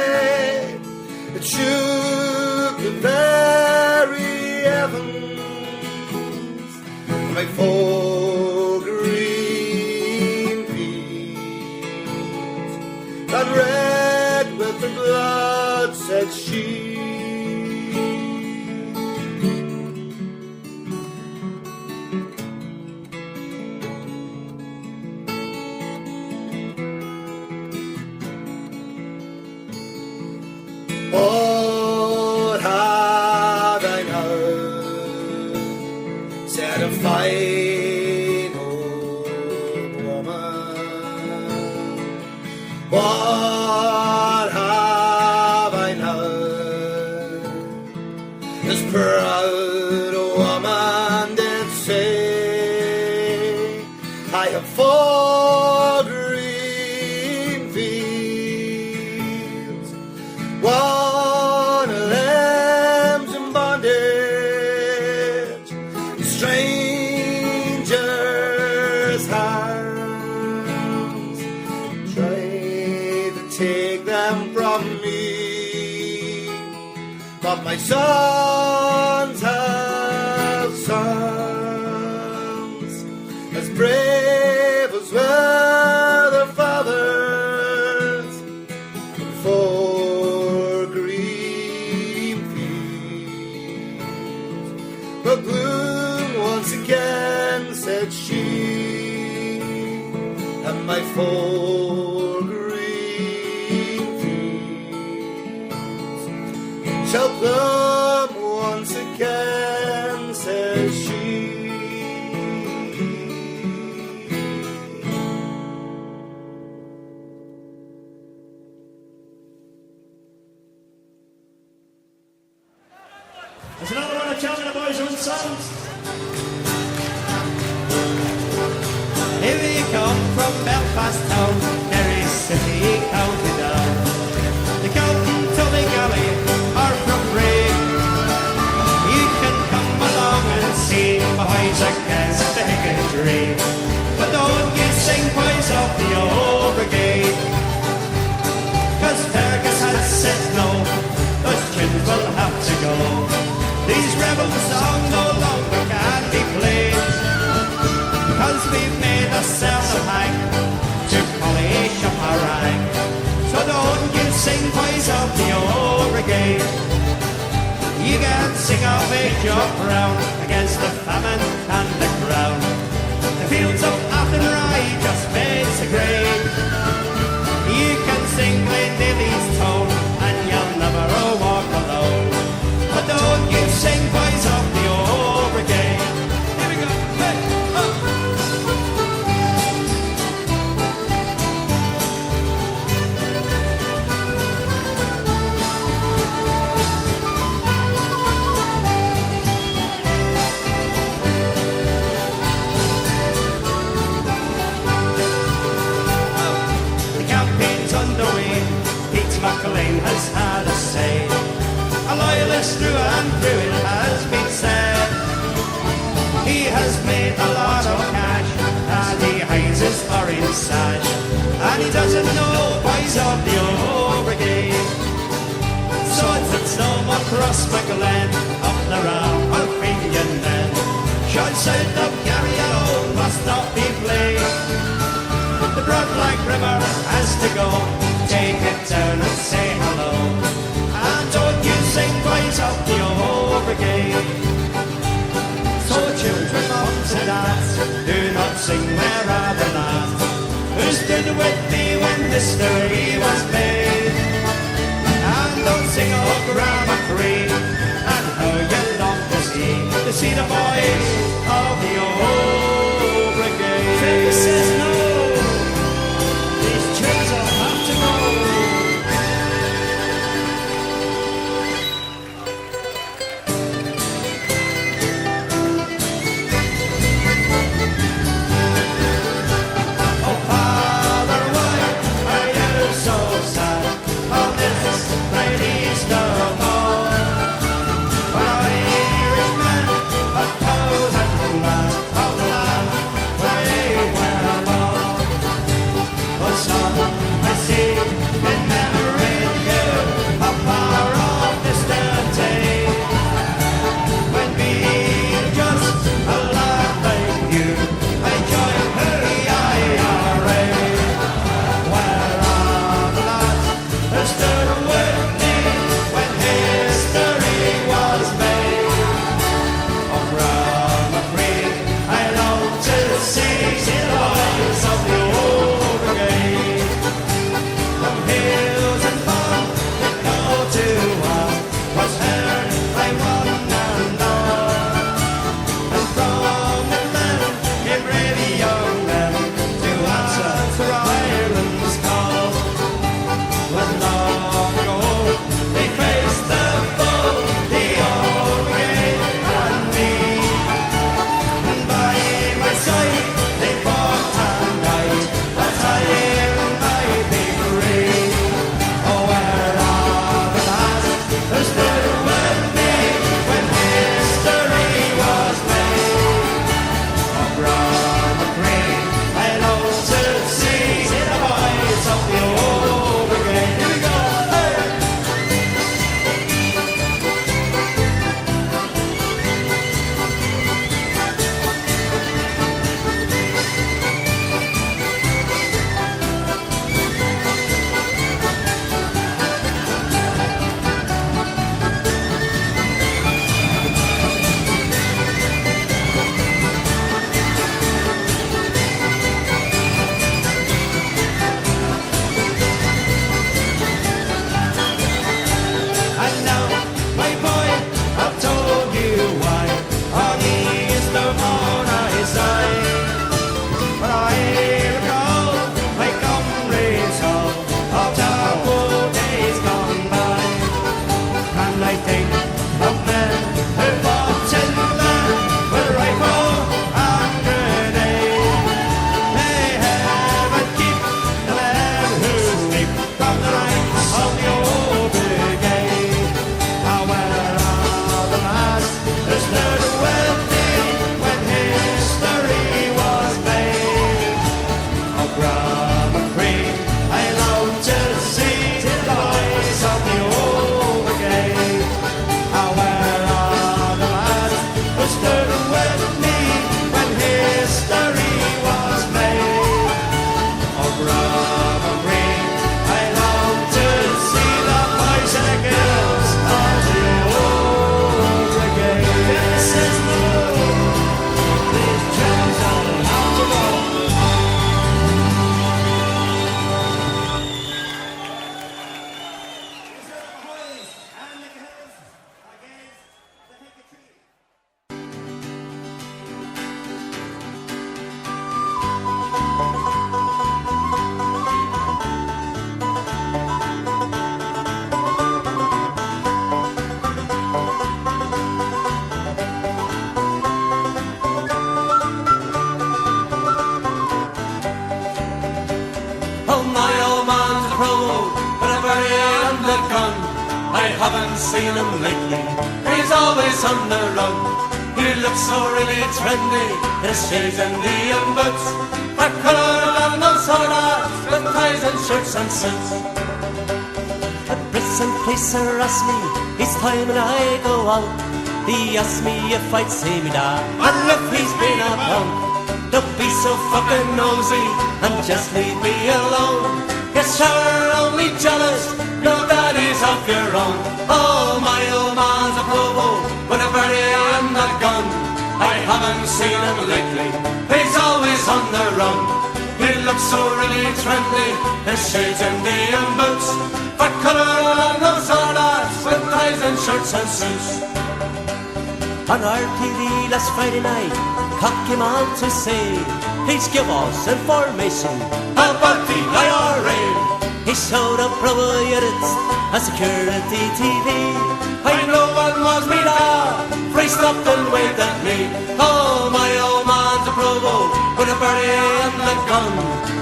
H: it shook the very heavens. My four green fields that red with the blood, said she. What have I now? Said a fine old woman. What have I now? This proud woman did say, I have four green fields, one of them's in bondage, strangers' hands try to take them from me, but my sons have sons as brave as were their fathers, and four green fields but bloom once again, said she, and my four green fields shall bloom once again, says she.
I: There's another one of Charlie the Boys own songs.
J: Here we come from Belfast town, Derry City, County Down. The County Tully Galley are from Bray. You can come along and see my boys against the Hickory. But don't you sing boys of the old brigade, 'cause Fergus has said no, those tunes will have to go. These rebel songs no longer can be played, 'cause we've made ourselves a hang to polish up our rank. So don't you sing boys of the old brigade. You can sing of age of brown against the famine and the crown. The fields of Athenry just made so great. You can sing Glendavy's tone and you'll never walk alone. But don't you sing boys of the old brigade. Here we go. Hey, up. The campaign's underway. Pete McLean has had a say. A loyalist through and through, it has been said. He has made a lot of cash, and he hides his orange sash, and and he doesn't know boys of the old brigade. So it's no more cross McGlen, up the ramp of Finian then. Shot south of Carrion must not be played. The broad black river has to go, take it down and say hello. And don't you sing boys of the old brigade. So children, moms and dads, do not sing where are the lads who stood with me when history was made. And don't sing of Grandma Cree and how you long to see the boys of the old brigade.
I: Figure says no, these tunes will have to go.
H: haven't seen him lately. He's always on the run. He looks so really trendy. His shoes and the boots, a colour of no soda, with ties shirts and suits. The prison policer asked me each time when I go out. He asked me if I'd say me dad, and if he's been a punk. Don't be so fucking nosy and just leave me alone. Yes, you're only jealous, no daddy's of your own. Oh, my old man's a provo with a birdie and a gun. I haven't seen him lately, he's always on the run. He looks so really trendy, his shades and Indian boots, but colour on those hard ass with ties and shirts and suits. On RTD last Friday night, Cock came on to say he'd give us information about the IRA. He showed up rubber units and security TV. I know one was me dad, for he stopped and waved at me. Oh, my old man's a provo with a birdie and a gun.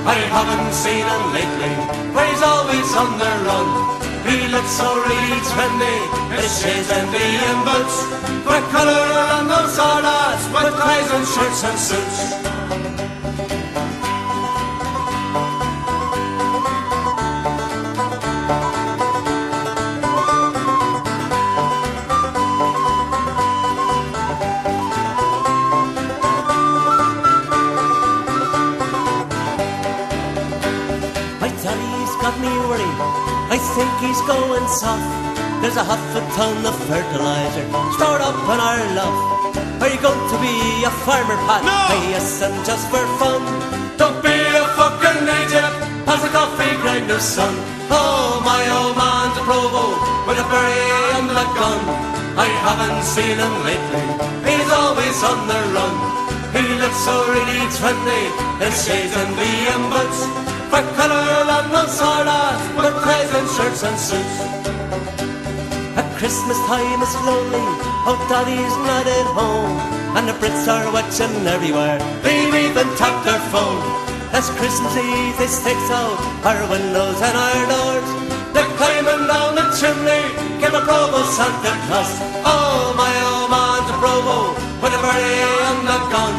H: I haven't seen him lately, but he's always on the run. He looks so really trendy, his shades and Indian boots, with colour on those hard ass, with ties and shirts and suits. My daddy's got me worried, I think he's going soft. There's a half a ton of fertilizer stored up in our loft. Are you going to be a farmer, Pat? No! Hey, yes, and just for fun. Don't be a fucking idiot, as a coffee grinder's son. Oh, my old man's a provo with a beret and a gun. I haven't seen him lately, he's always on the run. He looks so really trendy, his shades and Indian boots, for colour and those hard ass, with ties and shirts and suits. At Christmas time it's lonely, oh daddy's not at home, and the Brits are watching everywhere, they've even tapped their phone. As Christmas Eve they sticks out our windows and our doors. They're climbing down the chimney, give a provo Santa Claus. Oh, my old man's a provo with a beret and a gun.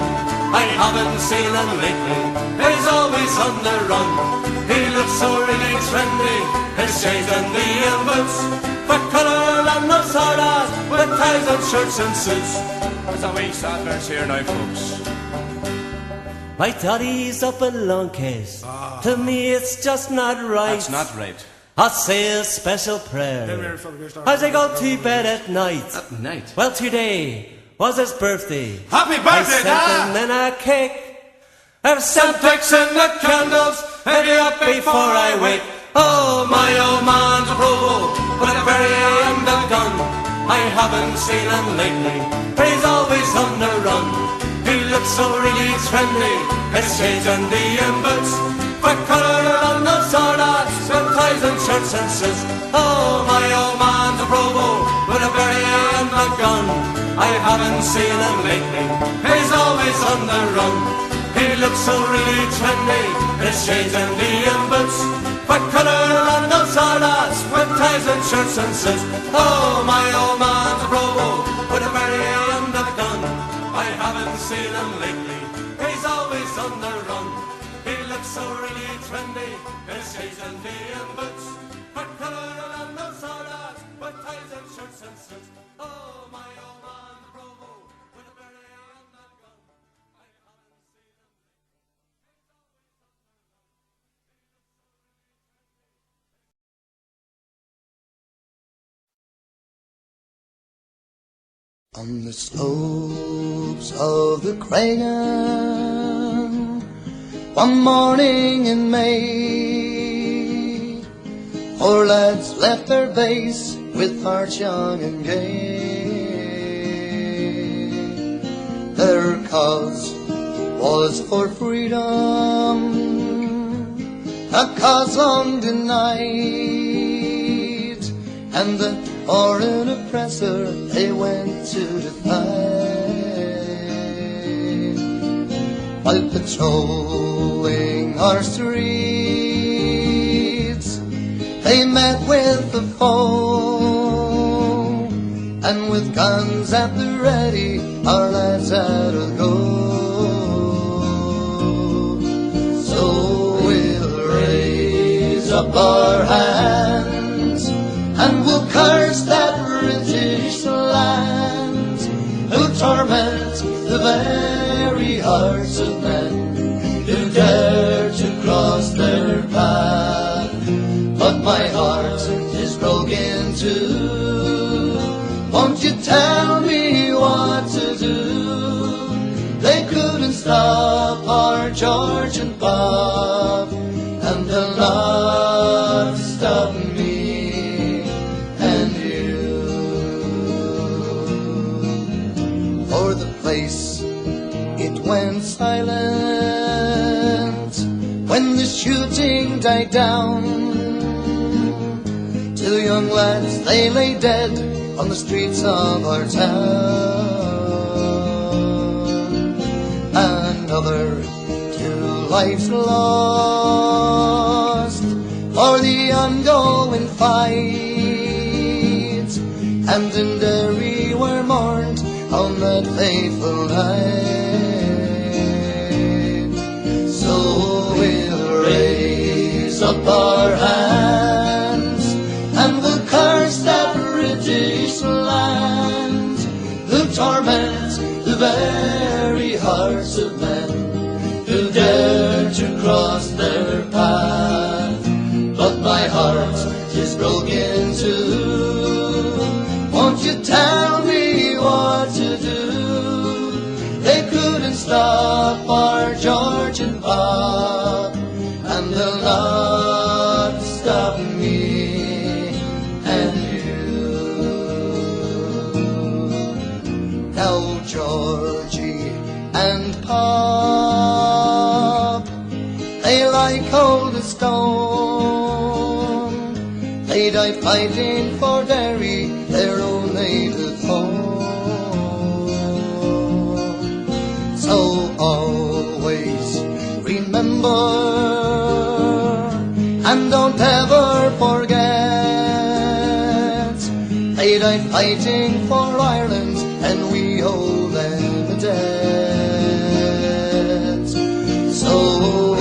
H: I haven't seen him lately, he's always on the run. He looks so really trendy, his shades and Indian boots, with colour and those hard ass, with ties and shirts and suits. There's a wee sad verse here now, folks. My daddy's up in Longcase, to me it's just not right.
P: That's not right.
H: I'll say a special prayer as I go to bed at night.
P: At night?
H: Well, today was his birthday.
P: Happy birthday,
H: Dad! I sent him in a cake. I've sent pics and the candles, and you're up before I wake. Oh, my old man's a provo with a beret and a gun. I haven't seen him lately, but he's always on the run. He looks so really trendy, his shades and Indian boots, for colour on the sword arts, with ties and shirts and suits. Oh, my old man's a provo with a beret and a gun. I haven't seen him lately, he's always on the run. He looks so really trendy, his shades and Indian boots, for colour on the sword arts, with ties and shirts and suits. Oh, my old man's a provo with a beret and a gun. I haven't seen him lately, he's always on the run. He looks so really trendy, his shades and Indian boots, for colour on the sword arts, with ties and shirts and suits. Oh, my old man's a provo with a beret and a gun. I haven't seen him.
Q: On the slopes of the Cragan, one morning in May, four lads left their base with hearts young and gay. Their cause was for freedom, a cause long denied, and the foreign oppressor they went to defy. While patrolling our streets, they met with the foe, and with guns at the ready, our lads had a go. So we'll raise raise up our hands and we'll curse that British land who torment the very hearts of men who dare to cross their path. But my heart is broken too. Won't you tell me what to do? They couldn't stop our George and Bob, and they'll not stop me and you. For the place, it went silent when the shooting died down. 2 young lads, they lay dead on the streets of our town. Another 2 lives lost for the ongoing fight, and in Derry were mourned on that fateful night. So we'll raise up our hands and we'll curse that British land who torment the very hearts of men who dare to cross their path. But my heart is broken too. Won't you tell me what to do? They couldn't stop our George and Bob, and they'll not stop me and you. Now Georgie and Bob, they lie cold as stone. They died fighting for Derry, their own native home. So always remember and don't ever forget, they died fighting for Ireland and we owe them a debt. So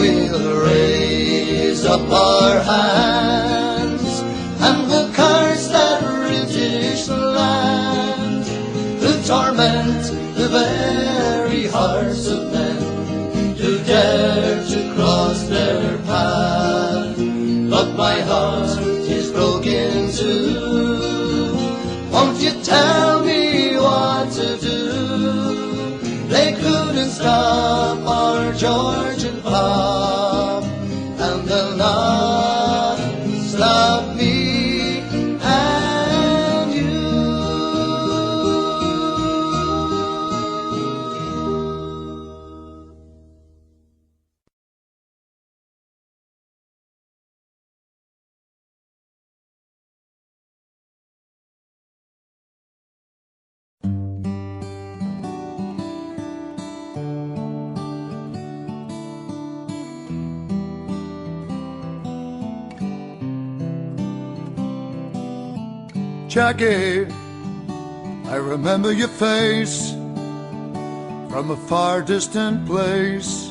Q: we'll raise up our hands and we'll curse that British land who torment the very hearts of men who dare to cross their path. But my heart is broken too. Won't you tell me what to do? They couldn't stop our George and Bob, and they'll not stop me and you.
P: Jackie, I remember your face from a far distant place.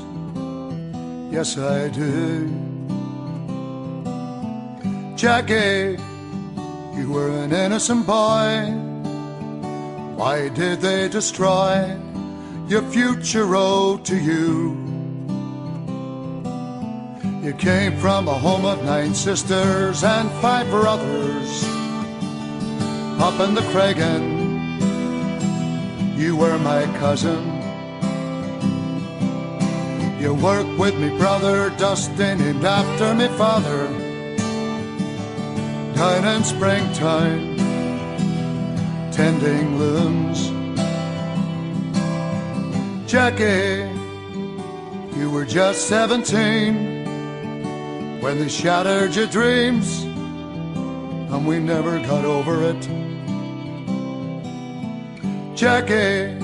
P: Yes, I do. Jackie, you were an innocent boy. Why did they destroy your future road to you? You came from a home of 9 sisters and 5 brothers. Up in the Craigan, you were my cousin. You worked with me brother Dustin, named after me father, down in springtime, tending looms. Jackie, you were just 17 when they shattered your dreams, and we never got over it. Jackie,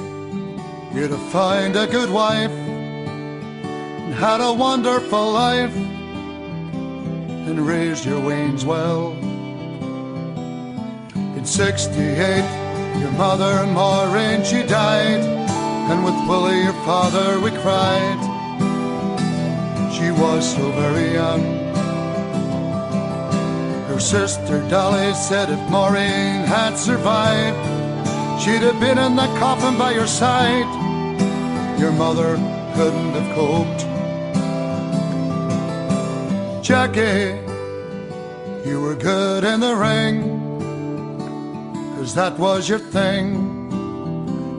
P: you'd have found a good wife and had a wonderful life and raised your weans well. In '68, your mother, Maureen, she died, and with Willie, your father, we cried. She was so very young, sister Dolly said if Maureen had survived, she'd have been in the coffin by your side. Your mother couldn't have coped. Jackie, you were good in the ring, 'cause that was your thing.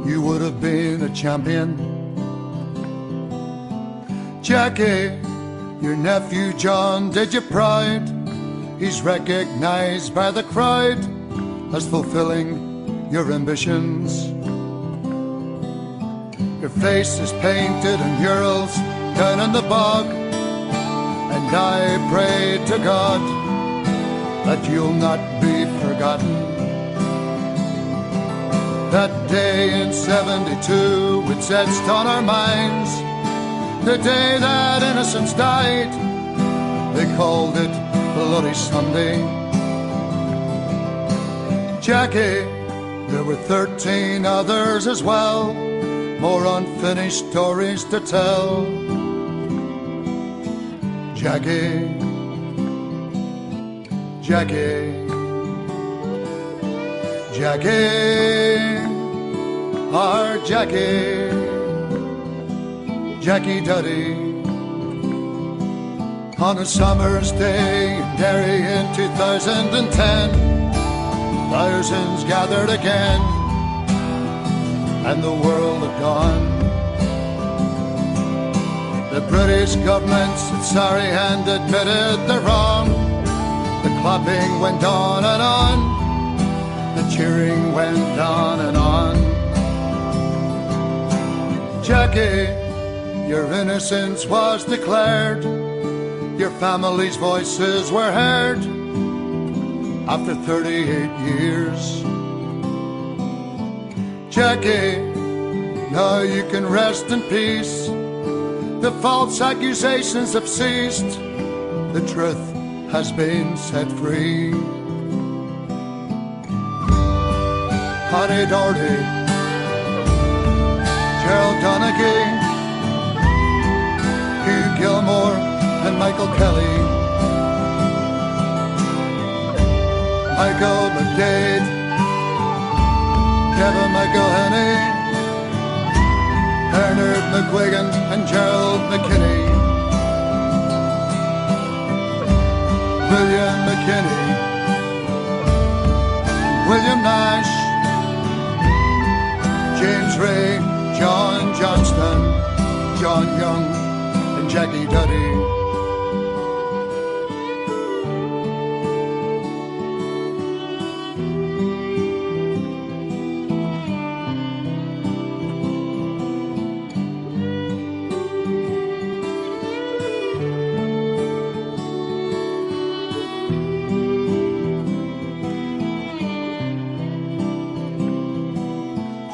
P: You would have been a champion. Jackie, your nephew John did you proud. He's recognized by the crowd as fulfilling your ambitions. Your face is painted in murals down in the bog, and I pray to God that you'll not be forgotten. That day in 72, it's etched on our minds, the day that innocence died. They called it Bloody Sunday. Jackie, there were 13 others as well, more unfinished stories to tell. Jackie, Jackie, Jackie, our Jackie, Jackie Duddy. On a summer's day in Derry in 2010, thousands gathered again, and the world had gone. The British government said sorry and admitted the wrong. The clapping went on and on, the cheering went on and on. Jackie, your innocence was declared. Your family's voices were heard after 38 years. Jackie, now you can rest in peace. The false accusations have ceased. The truth has been set free. Paddy Doherty, Gerald Donaghy, Hugh Gilmore and Michael Kelly, Michael McDade, Kevin McElhenney, Bernard McGuigan and Gerald McKinney, William McKinney, William Nash, James Ray, John Johnston, John Young and Jackie Duddy.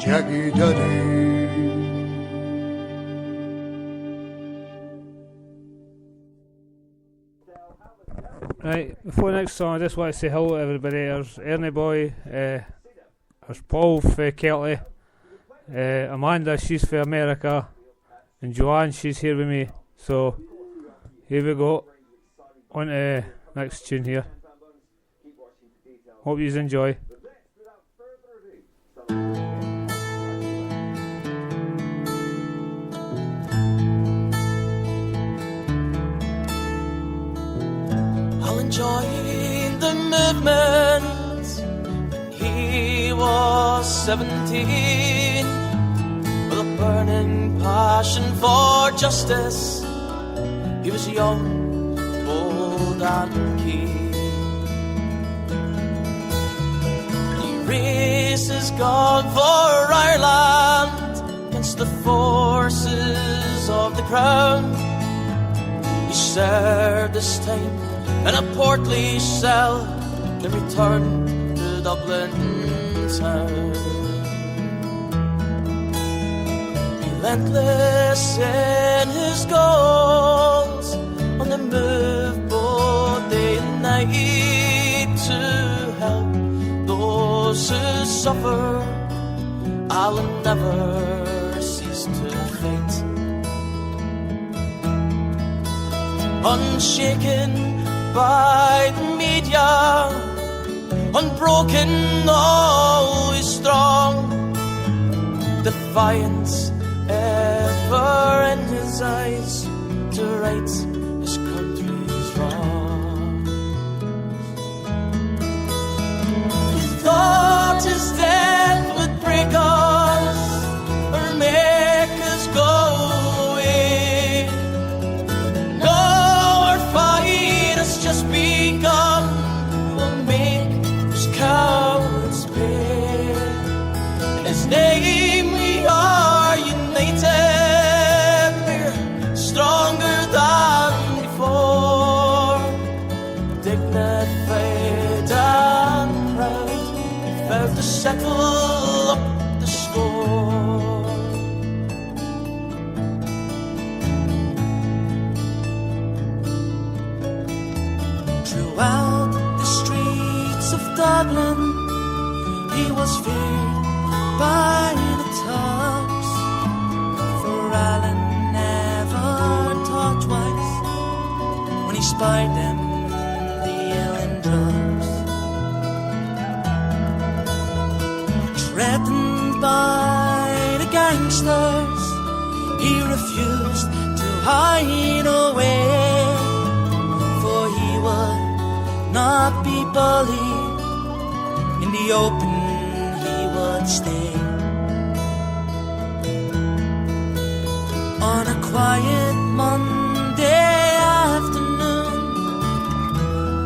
P: Jackie Duddy.
C: Right, before the next song, I just want to say hello to everybody. There's Ernie Boy, there's Paul for Kelty, Amanda, she's for America, and Joanne, she's here with me. So, here we go. On to the next tune here. Hope you enjoy.
R: Joined the movement when he was 17, with a burning passion for justice. He was young, bold and keen. He raised his gun for Ireland against the forces of the Crown. He served his time in a portly cell, then returned to Dublin town. Relentless in his goals, on the move both day and night to help those who suffer. I'll never cease to fight. Unshaken by the media, unbroken, always strong. Defiance ever in his eyes to right his country's wrong. He thought his death would break us or make us go away. No, our fight has just begun. We'll make those cowards pay. In his name we are united. We're stronger than before. Dignified and proud, we felt to settle up the score. Throughout the streets of Dublin, he was feared by the thugs. For Alan never thought twice when he spied them dealing drugs. Threatened by the gangsters, he refused to hide away. For he would not be bullied, in the open he would stay. On a quiet Monday afternoon,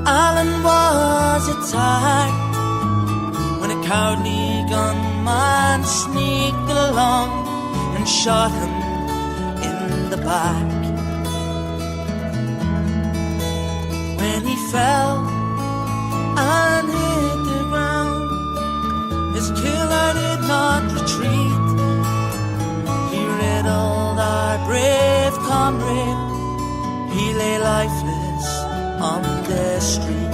R: Alan was attacked when a cowardly gunman sneaked along and shot him in the back. When he fell and hit the ground, his killer did not retreat. He riddled our brave comrade. He lay lifeless on the street.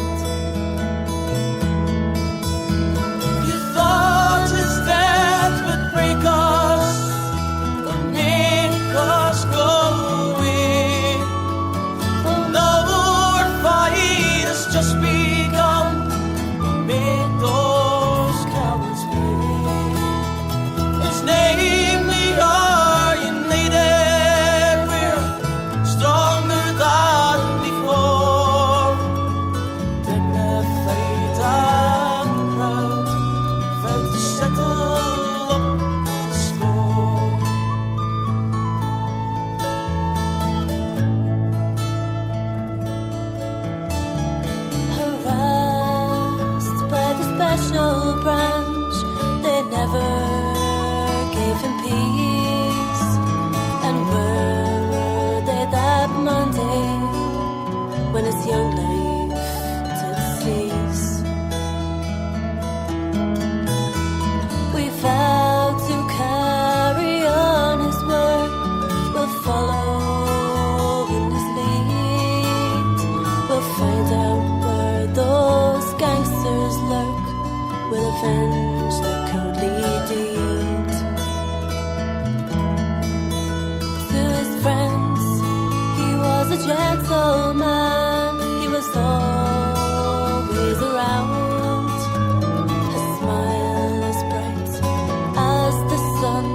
R: You thought his death would break us, would make us go away. No, our fight has just begun. Make those cowards pay. His name we are united. We're stronger than before. Dignified and proud, felt to settle up the score.
S: Harassed by the special branch, they never gave him peace. And where were they that Monday when his young life did cease? We vowed to carry on his work, we'll follow in his lead. We'll find out where those gangsters lurk, we'll avenge their cowardly deed. To his friends, he was a gentleman, he was always around. His smile as bright as the sun,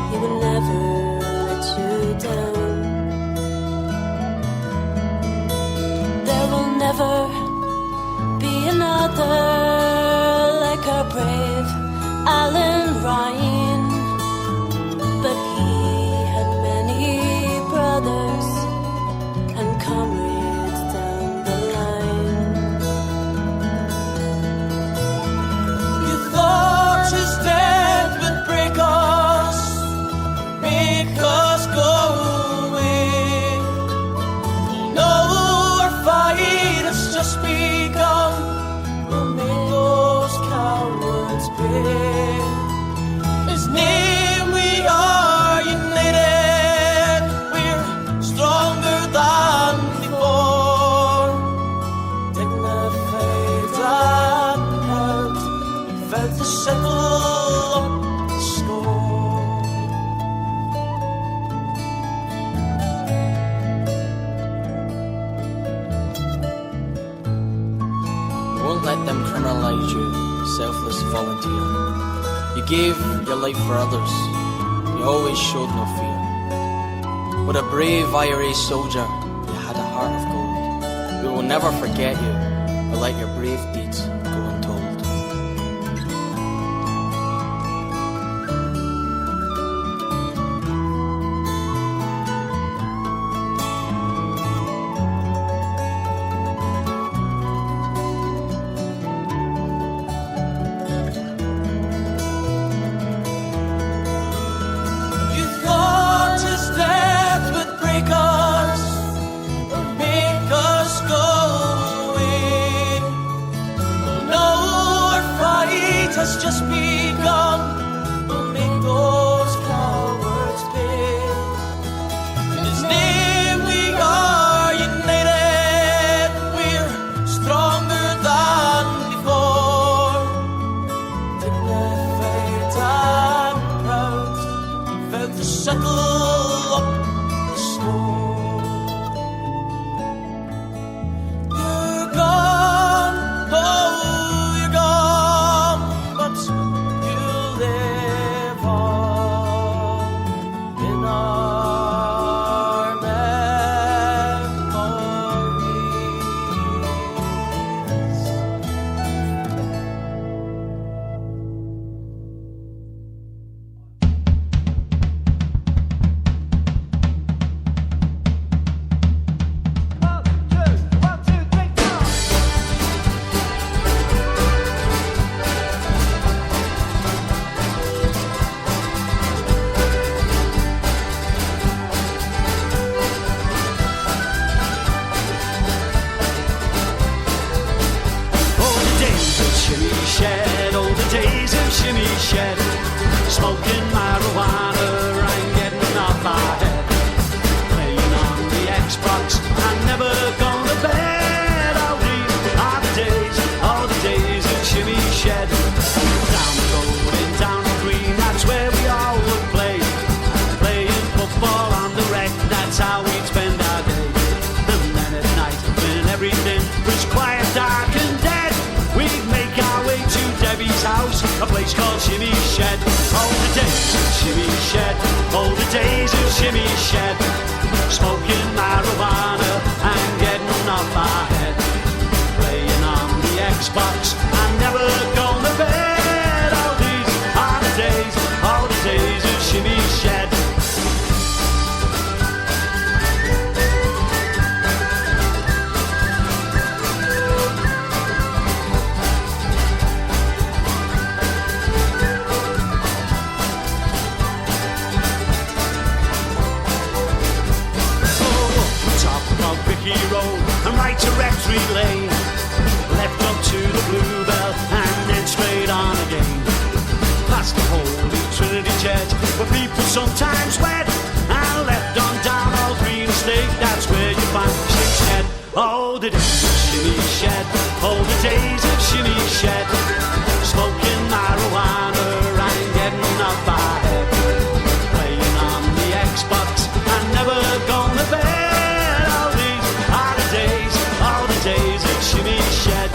S: he would never let you down. There will never be another like our brave Alan Ryan, but he had many brothers and comrades down the line.
R: You thought his death would break us, make us go away. No, our fight has just begun. We'll make those cowards pay. His name we are united. We're stronger than before. Dignified and proud, felt to settle up the score.
T: let them criminalise you, selfless volunteer. You gave your life for others. You always showed no fear. What a brave IRA soldier, you had a heart of gold. We will never forget you, but let your brave deeds go untold.
R: You thought his death would break us or make us go away. No, our fight has just begun. We'll make those cowards pay. In his name we are united. We're stronger than before. Dignified and proud, about to settle up the score. You're gone, oh, you're gone, but you live on in our memories.
H: Oh, the days of Shimmy Shed, oh, the days of Shimmy Shed. Smoking marijuana and getting off my head. Playing on the Xbox and never going to bed. Oh, these are the days, oh, the days of Shimmy Shed. Down the road and down the green, that's where we all would play. Playing football on the rec, that's how we'd spend our day. And then at night, when everything was quiet, dark and dead, we'd make our way to Debbie's house, a place called Shimmy Shed. Oh, the days of Shimmy Shed, oh, the days of Shimmy Shed. Smoking marijuana and getting off my head. Playing on the Xbox and never going to bed. Oh, these are the days, oh, the days of Shimmy Shed. Top of Vicky Road and right to Rectory Lane. Left up to the Bluebell and then straight on again. Past the Holy Trinity Church where people sometimes wed. And left on down Old Green Estate, that's where you find Shimmy Shed. Oh, the days of Shimmy Shed, oh, the days of Shimmy Shed. Smoking marijuana and getting off my head. Playing on the Xbox and never going to bed. All these are the days, all the days of Shimmy Shed.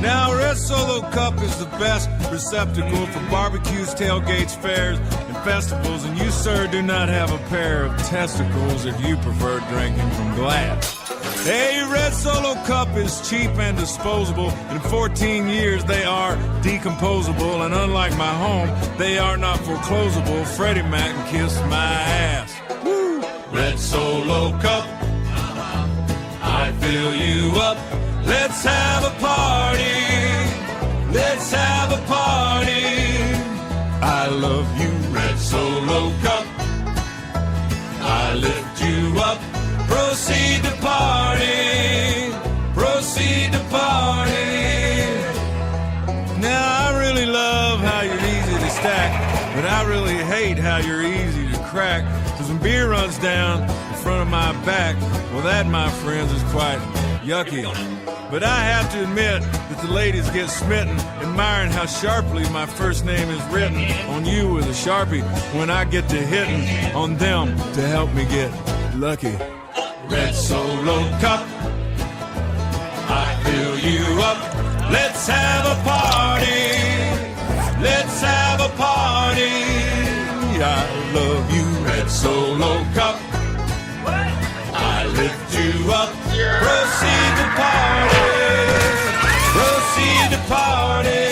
U: Now, Red Solo Cup is the best receptacle for barbecues, tailgates, fairs, and festivals. And you, sir, do not have a pair of testicles if you prefer drinking from glass. Hey, Red Solo Cup is cheap and disposable. In 14 years, they are decomposable. And unlike my home, they are not foreclosable. Freddie Mac kissed my ass. Woo! Red Solo Cup, I fill you up. Let's have a party. Let's have a party. I love you, Red Solo Cup. I lift you up. Proceed to party. Proceed to party. Now, I really love how you're easy to stack, but I really hate how you're easy to crack. Cause when beer runs down in front of my back, well, that, my friends, is quite yucky. But I have to admit that the ladies get smitten, admiring how sharply my first name is written on you with a Sharpie when I get to hitting on them to help me get lucky. Red Solo Cup, I fill you up. Let's have a party. Let's have a party. I love you, Red Solo Cup. I lift you up. Proceed to party. Proceed to party.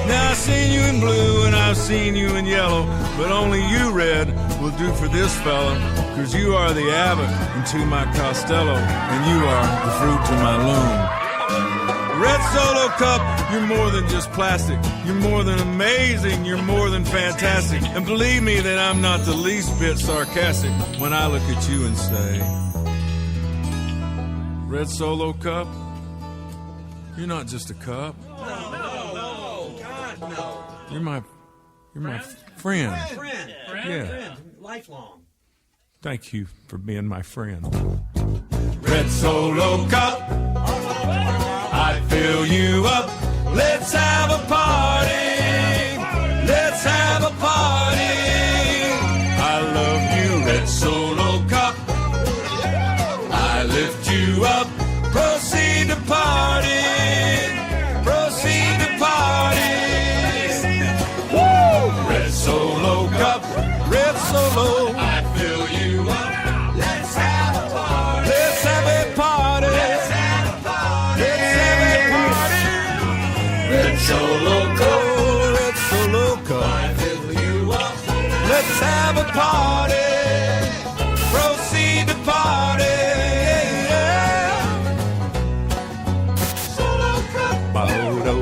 U: Now I've seen you in blue and I've seen you in yellow, but only you, Red, will do for this fella. Cause you are the Abbott into my Costello, and you are the fruit to my loom. Red Solo Cup, you're more than just plastic. You're more than amazing. You're more than fantastic. And believe me that I'm not the least bit sarcastic when I look at you and say, Red Solo Cup, you're not just a cup.
V: No, God, no.
U: You're my friend.
V: Friend.
U: Yeah.
V: Lifelong.
U: Thank you for being my friend. Red Solo Cup, I fill you up. Let's have a party. Let's have a party. I love you, Red Solo Cup. I lift you up. Proceed to party. Proceed to party. Woo! Red Solo Cup. Red Solo. I fill you up. Let's have a party. Let's have a party. Let's have a party. Let's have a party. Red Solo Cup. Red Solo Cup. I fill you up. Let's have a party. Proceed to party. Solo Cup. Ba-do.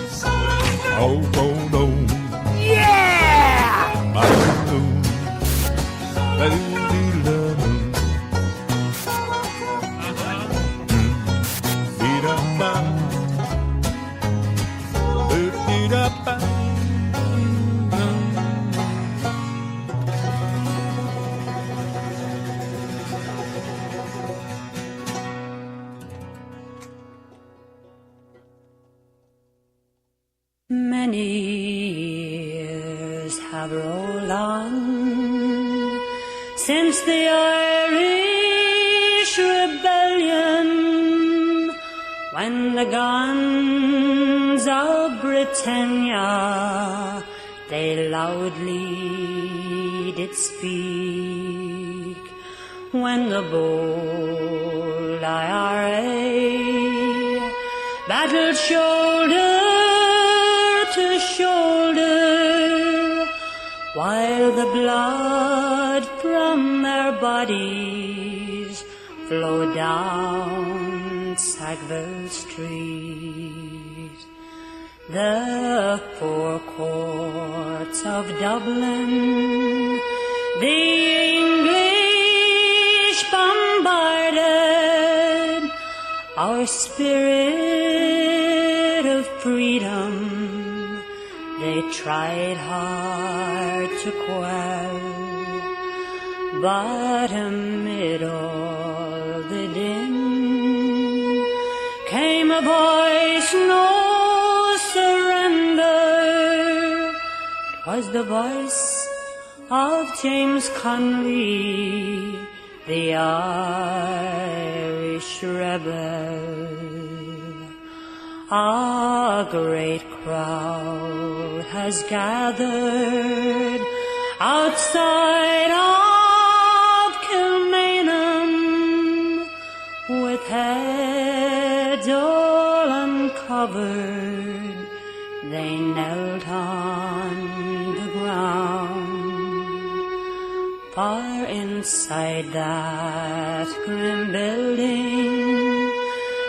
U: Solo Cup. Oh, oh, oh. Yeah! Ba-do.
S: Many years have rolled on since the Irish Rebellion, when the guns of Britannia they loudly did speak, when the bold IRA battled shoulder to shoulder, while the blood from their bodies flowed down Sackville Street. The four courts of Dublin the English bombarded, our spirit of freedom they tried hard to quell, but amid all the din came a voice, no surrender. 'Twas the voice of James Connery, the Irish rebel. A great crowd has gathered outside of Kilmainham, with heads all uncovered. They knelt on the ground. Far inside that grim building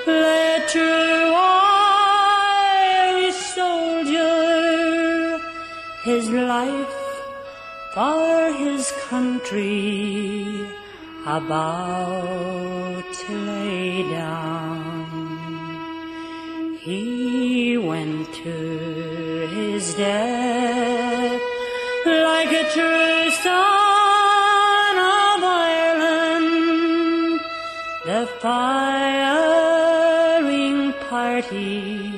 S: lay a true Irish soldier, his life for his country about to lay down. He went to his death like a true son of Ireland. The firing party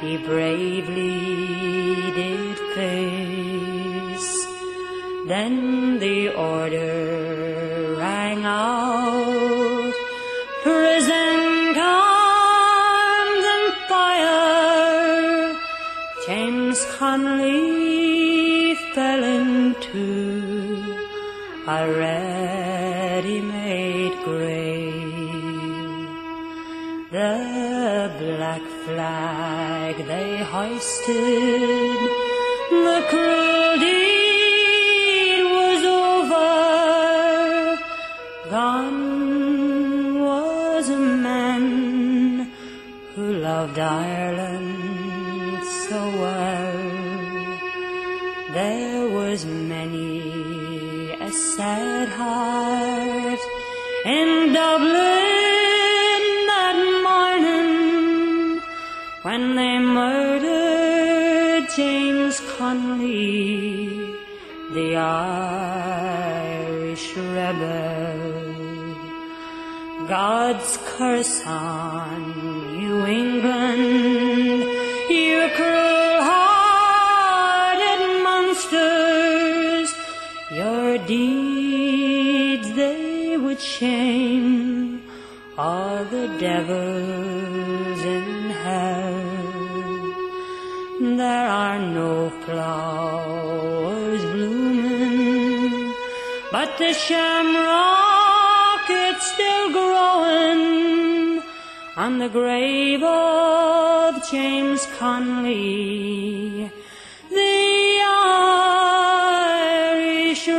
S: he bravely did face. Then the order rang out, prison guns and fire. James Connolly fell into a ready-made grave. The black flag they hoisted, the cruel deed was over. Gone was a man who loved Ireland so well. There was many a sad heart in Dublin that morning when they murdered James Connolly, the Irish rebel. God's curse on you, England, you cruel-hearted monsters. Your deeds they would shame all the devils in hell. There are no flowers blooming, but the shamrock, it's still growing on the grave of James Connolly, the Irish rebel.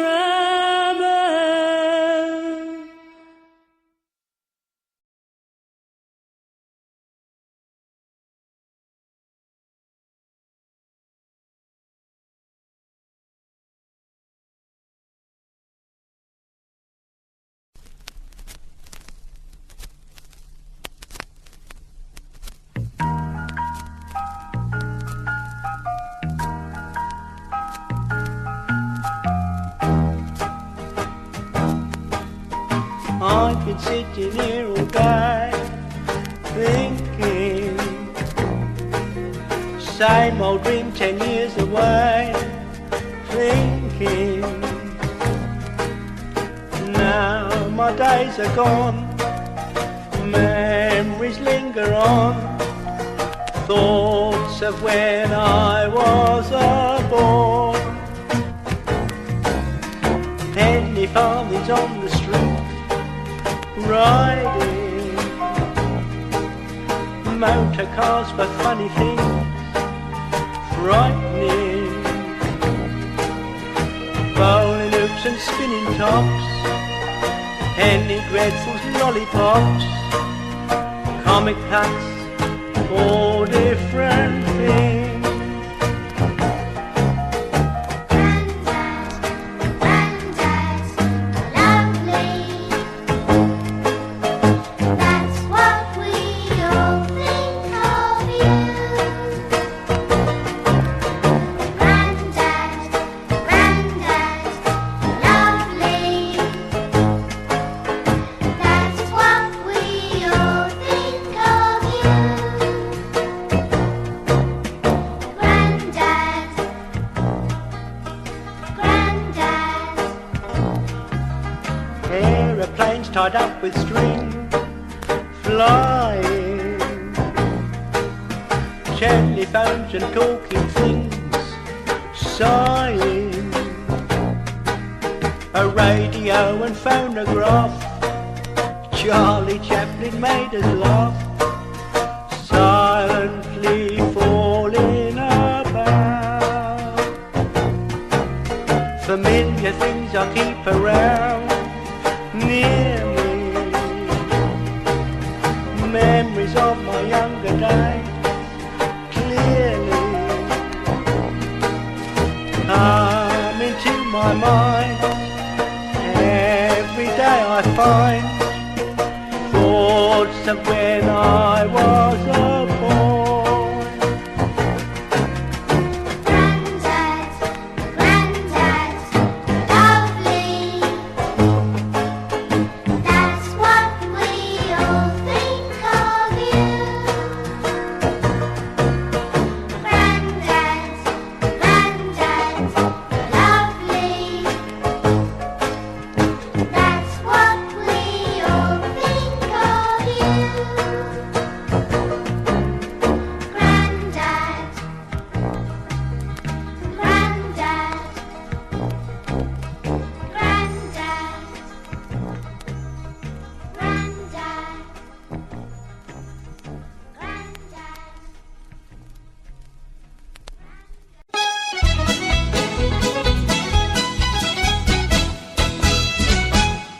J: I've been sitting here all day thinking, same old dream 10 years away, thinking, now my days are gone, memories linger on, thoughts of when I was a boy. Penny farthings on the street, riding motor cars for funny things, frightening bowling hoops and spinning tops, penny dreadfuls, lollipops, comic cuts, all different things. Aeroplanes tied up with string, flying
A: telephones and talking things, silent. A radio and phonograph, Charlie Chaplin made us laugh, silently falling about. Familiar things I keep around, near me, memories of my younger days, clearly come into my mind. Every day I find thoughts of when I was a boy.
D: Grandad, Grandad, lovely. That's what we all think of you. Grandad, Grandad, lovely. That's what we all think of you. Grandad, Grandad,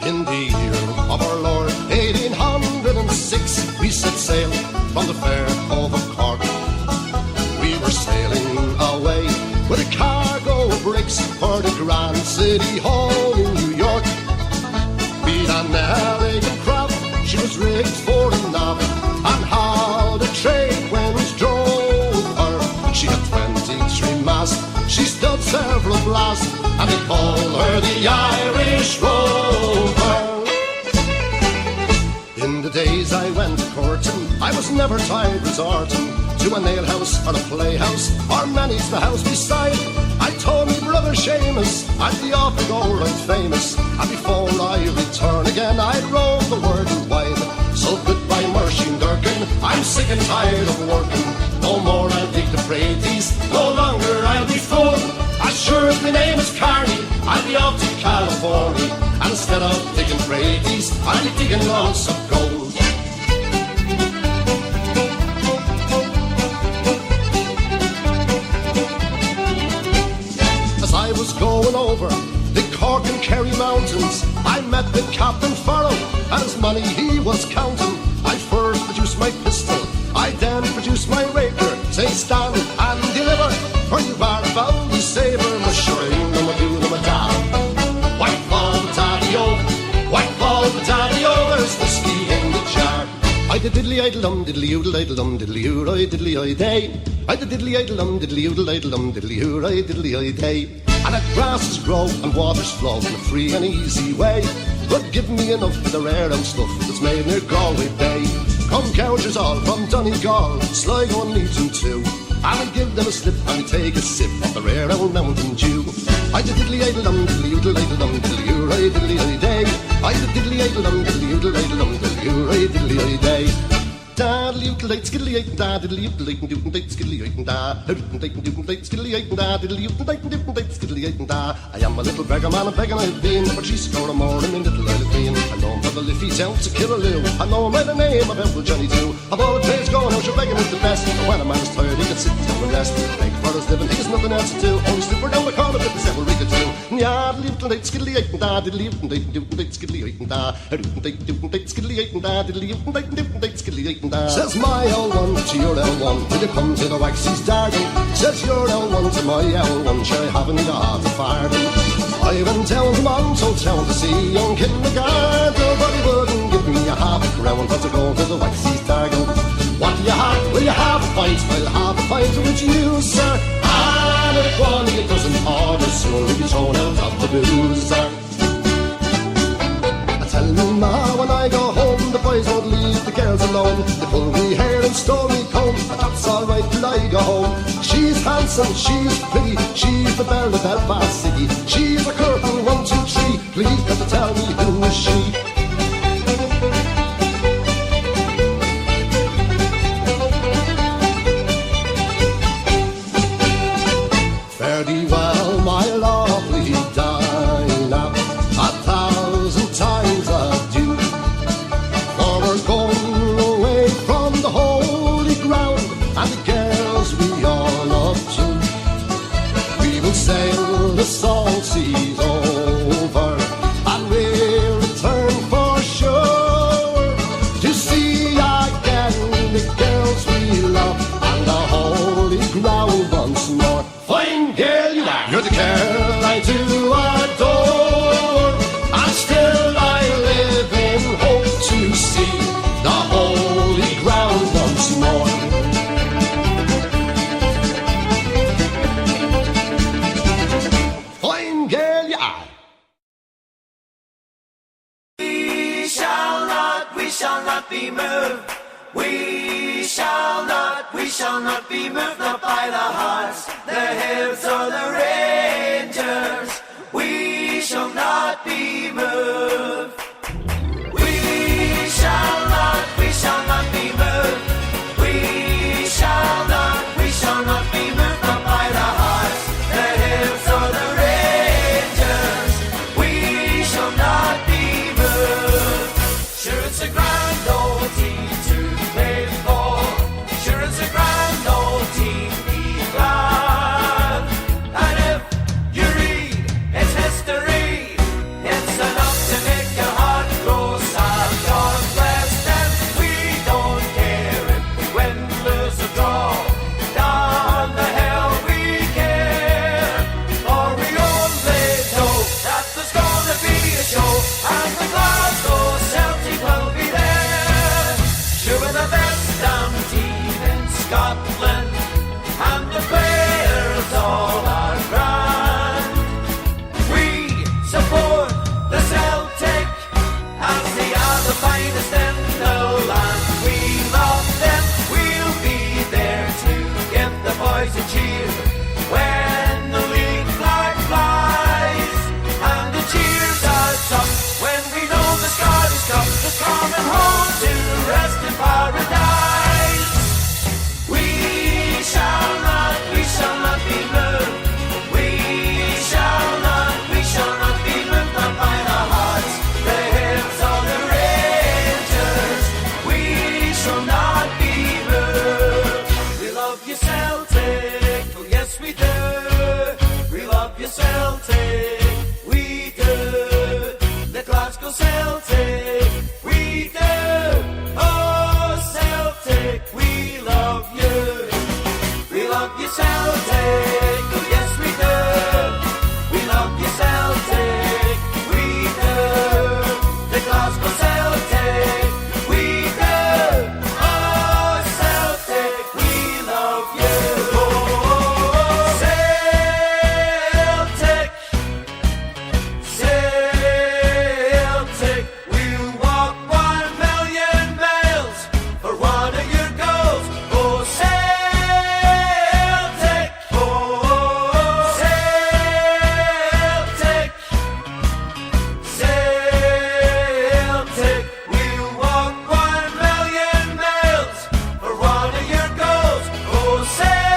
Q: In the year of our Lord 1806, we set sail from the fair of Cork. We were sailing away with a cargo of bricks for the Grand City Hall in New York. Beat an elegant craft, she was rigged for a nav, and how the trade winds drove her. She had 23 masts, she stood several blasts, and they called her the Irish Rover. In the days I went courting, I was never tired resorting to an alehouse or a playhouse, or many's the house beside. I told me brother Seamus I'd be off and go right famous, and before I return again I'd roam the world wide. So goodbye Mersheen Durkin, I'm sick and tired of working. No more I'll dig the praties, no longer I'll be full. As sure as my name is Carney, I'll be off to California, and instead of digging praties, I'll be digging lots of gold. As I was going over the Cork and Kerry mountains, I met with Captain Farrell, and his money he was counting. I first produced my pistol, I then produced my rapier. Say stand and deliver, for you are bound to savour my shine, no my do, no my da. White ball potato, white ball potato, there's whiskey in the jar. I did diddly-idle-dum, diddly-oodle-idle-dum, diddly-oo-oi, diddly-oi-day. I did diddly-idle-dum, diddly-oodle-idle-dum, diddly-oo-oi, diddly-oi-day. And that grasses grow and waters flow in a free and easy way. But give me enough of the rare old stuff that's made near Galway Bay. Come gougers all from Donegal, Sligo and Legion too. I will give them a slip and take a sip of the rare old Mountain Dew. I did diddly-idle-dum, diddly-oodle-idle-dum, diddly-oo-oi, diddly-oi-day. I did diddly-idle-dum, diddly-oodle-idle-dum, diddly-oo-oi, diddly-oi-day. Da-diddly-oodle-date, skiddly-oit-da, diddly-oodle-date, skiddly-oit-da, diddly-oodle-date, skiddly-oit-da, diddly-oodle-date, skiddly-oit-da. I am a little beggar man, a beggar I've been, but she's scored a more than little I've been. I know him for the lift, he's out to kill a loo. I know him by the name of Uncle Johnny too. Although the day's going out, you're begging is the best. But when a man is tired, he can sit down and rest. Beg for his living, he has nothing else to do. Only slip her down the corner with the several rig or two. Yeah, diddly-oodle-date, skiddly-oit-da, diddly-oodle-date, skiddly-oit-da, diddly-oodle-date, skiddly-oit-da, diddly-oodle-date, skiddly-oit-da. Says my L1 to your L1, will you come to the Waxy's Dargan? Says your L1 to my L1, sure I haven't got a farthing. I went down to Monto town to see young kindergarten. Nobody wouldn't give me a half a crown but to go to the Waxy's Dargan. What do you have? Will you have a pint? I'll have a pint with you, sir. And if one it doesn't order soon, we'll be thrown out of the booze, sir. Tell me ma, when I go home, the boys won't leave the girls alone. They pull me hair and stole me comb, but that's alright till I go home. She's handsome, she's pretty, she's the belle of Belfast City. She's a curtain 1, 2, 3, please can you tell me who is she?
E: we shall not be moved, not by the hearts, the hills or the rangers. We shall not be moved. We shall not be moved. We shall not be moved, not by the hearts, the hills or the rangers. We shall not be moved. Sure, it's a grand old team to play for. Sure, it's a grand old team, be glad. And if you read its history, it's enough to make your heart grow sad. God bless them, we don't care if we win, lose or draw. Down the hill we care, for we only know that there's gonna be a show, and the Glasgow Celtic will be there. Sure, we're the best damn team in Scotland, and the players all are grand. We support the Celtic as they are the finest in the land. We love them, we'll be there to give the boys a cheer when the league flag flies, and the cheers are up when we know the Scottish Cup is coming home to rest in paradise. We shall not be moved. We shall not be moved, not by the hearts, the hills or the rangers. We shall not be moved. We love you, Celtic, oh yes we do. We love you, Celtic, we do. The Glasgow Celtic, we do. Oh, Celtic, we love you. We love you, Celtic, oh yes we do. We love you, Celtic, we do. The Glasgow Celtic, we do. Oh, Celtic, we love you. Oh, Celtic, Celtic, we'll walk 1,000,000 miles for one of your goals. Oh, Celtic, oh, Celtic, Celtic, we'll walk 1,000,000 miles for one of your goals. Oh, Celtic,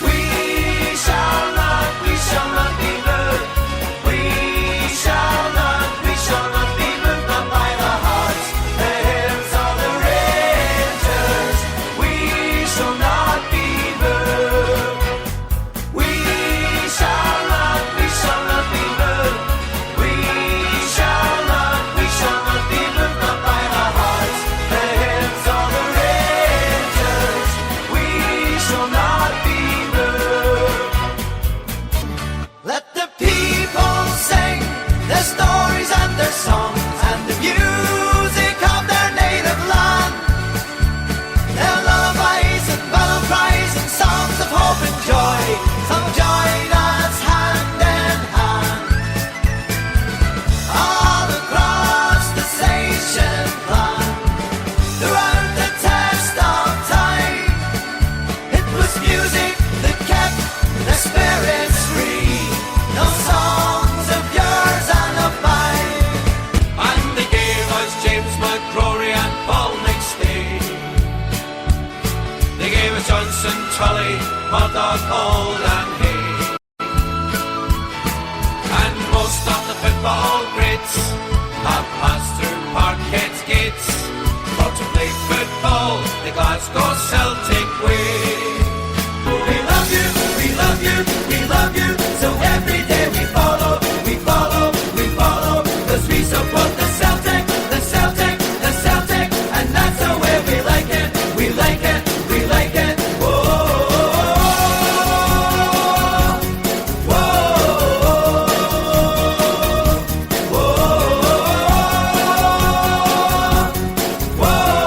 E: we shall not be moved. We shall not be moved, not by the hearts, the hills or the rangers. We shall not be moved. We shall not be moved. We shall not be moved, not by the hearts, the hills or the rangers. We shall not be moved. Let the people sing their stories and their songs and the music of their native land. Their lullabies and battle cries and songs of hope and joy, some join us hand in hand. All across the station plan, throughout the test of time, it was music that kept the spirits free. No songs of yours and of mine. And they gave us James McCrory and Paul McStay. They gave us Johnson, Tully, Murdoch, Old and Hay. And most of the football greats have passed through Parkhead's gates for to play football the Glasgow Celtic way. We love you, we love you, we love you. So every day we follow, we follow, we follow. 'Cause we support the Celtic, the Celtic, the Celtic. And that's the way we like it, we like it, we like it. Whoa, whoa, whoa, whoa, whoa.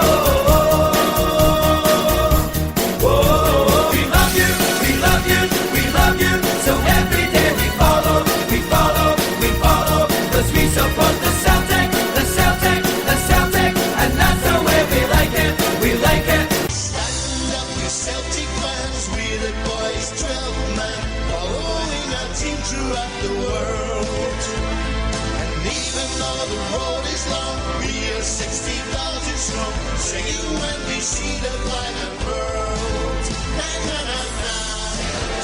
E: sing when we see the flag unfurled. Na na na na,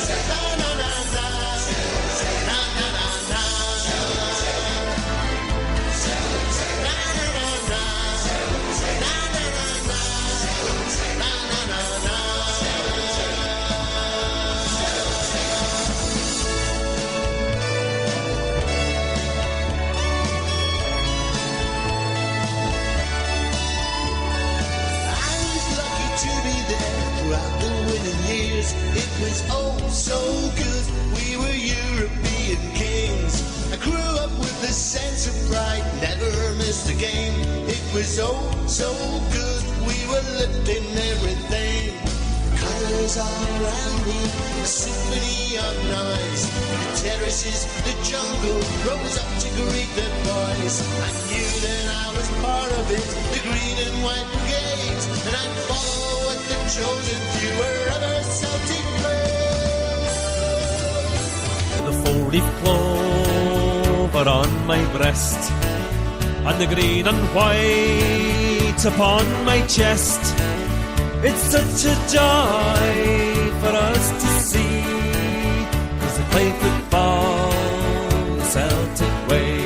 E: na na na na, na na na na, na na na na, na na na na, na na na na. To be there throughout the winning years. It was oh so good. We were European kings. I grew up with a sense of pride, never missed a game. It was oh so good. We were lifting everything. Colors all around me, a symphony of noise. The terraces, the jungle rose up to greet the boys. I knew that I was part of it, the green and white brigades, and I'd follow what the chosen few wherever Celtic played.
H: The 40th clover on my breast, and the green and white upon my chest. It's such a joy for us to see, 'cause they play football the Celtic way.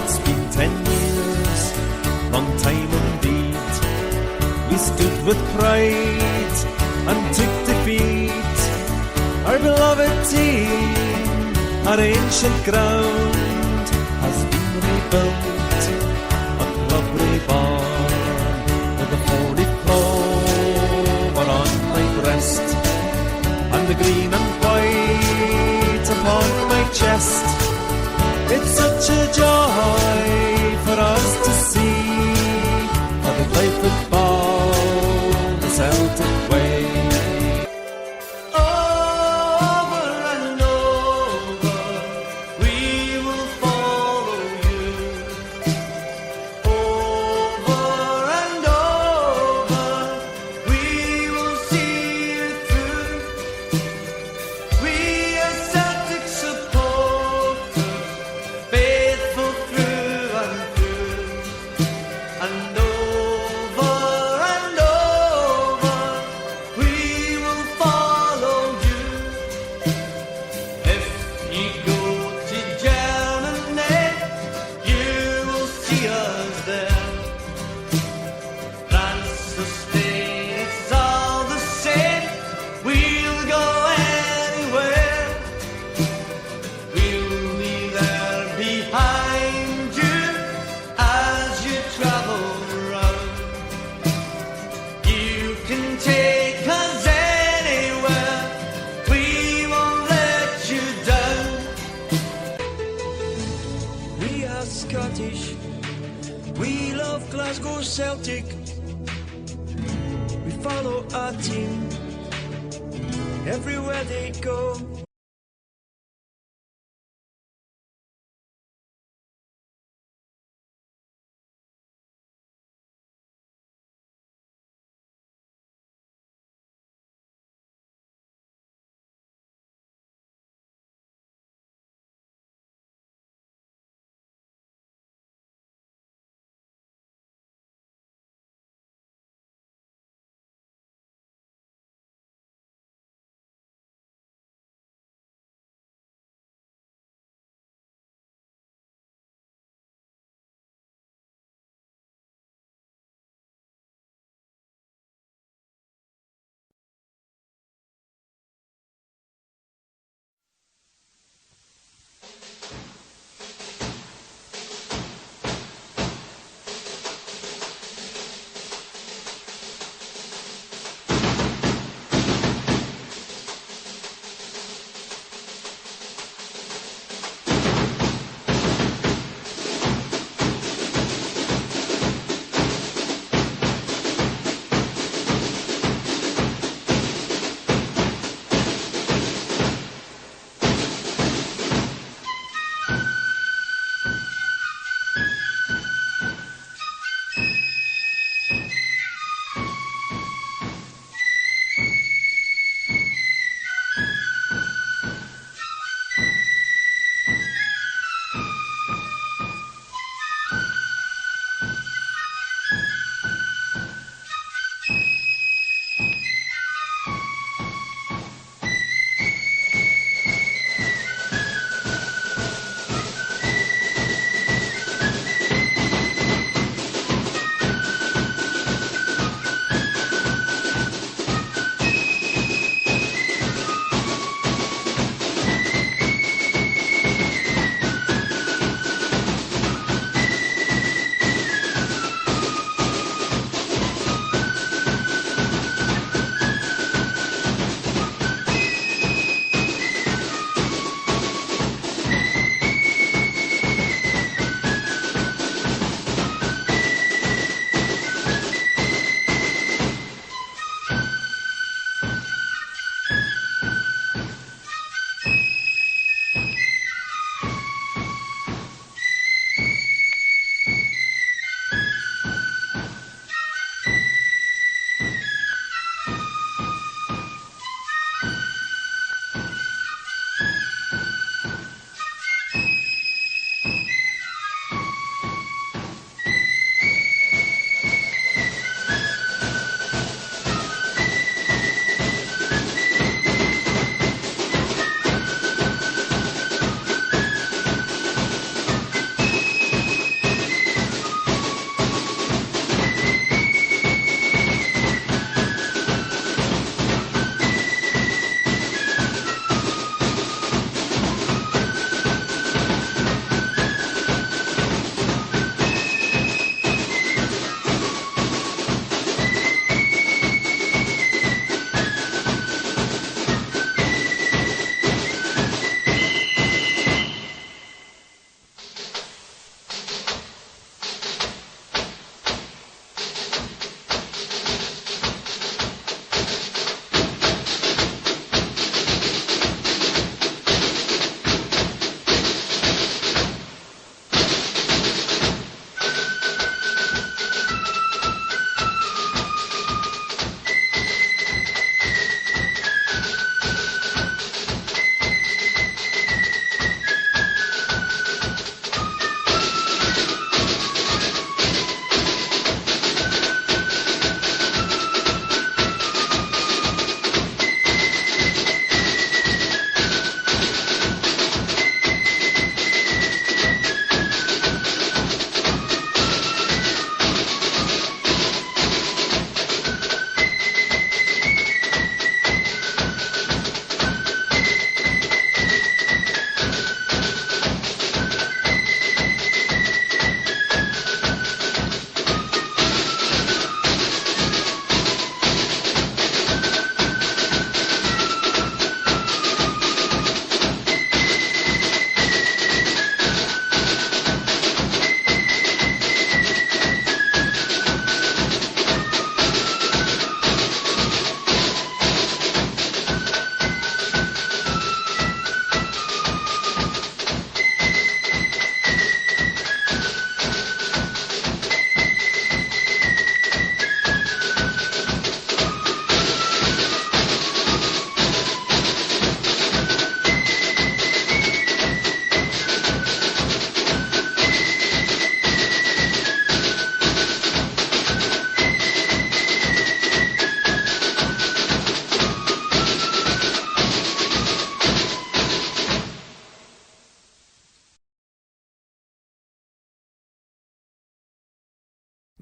H: It's been 10 years, long time indeed. We stood with pride and took defeat. Our beloved team, our ancient ground, has been rebuilt on Club Reborn, with the 40th clover on my breast, and the green and white upon my chest. It's such a joy for us to see, how they play football the Celtic way.
E: Over and over, we will follow you. Over and over, we will see you through. We are Celtic supporters, faithful through and through. And over, we will follow you. If you go to Germany, you will see us there. France or Spain, it's all the same. We'll go anywhere. We'll be there behind you as you travel around. You can take us anywhere. We won't let you down. We are Scottish. We love Glasgow Celtic. We follow our team everywhere they go.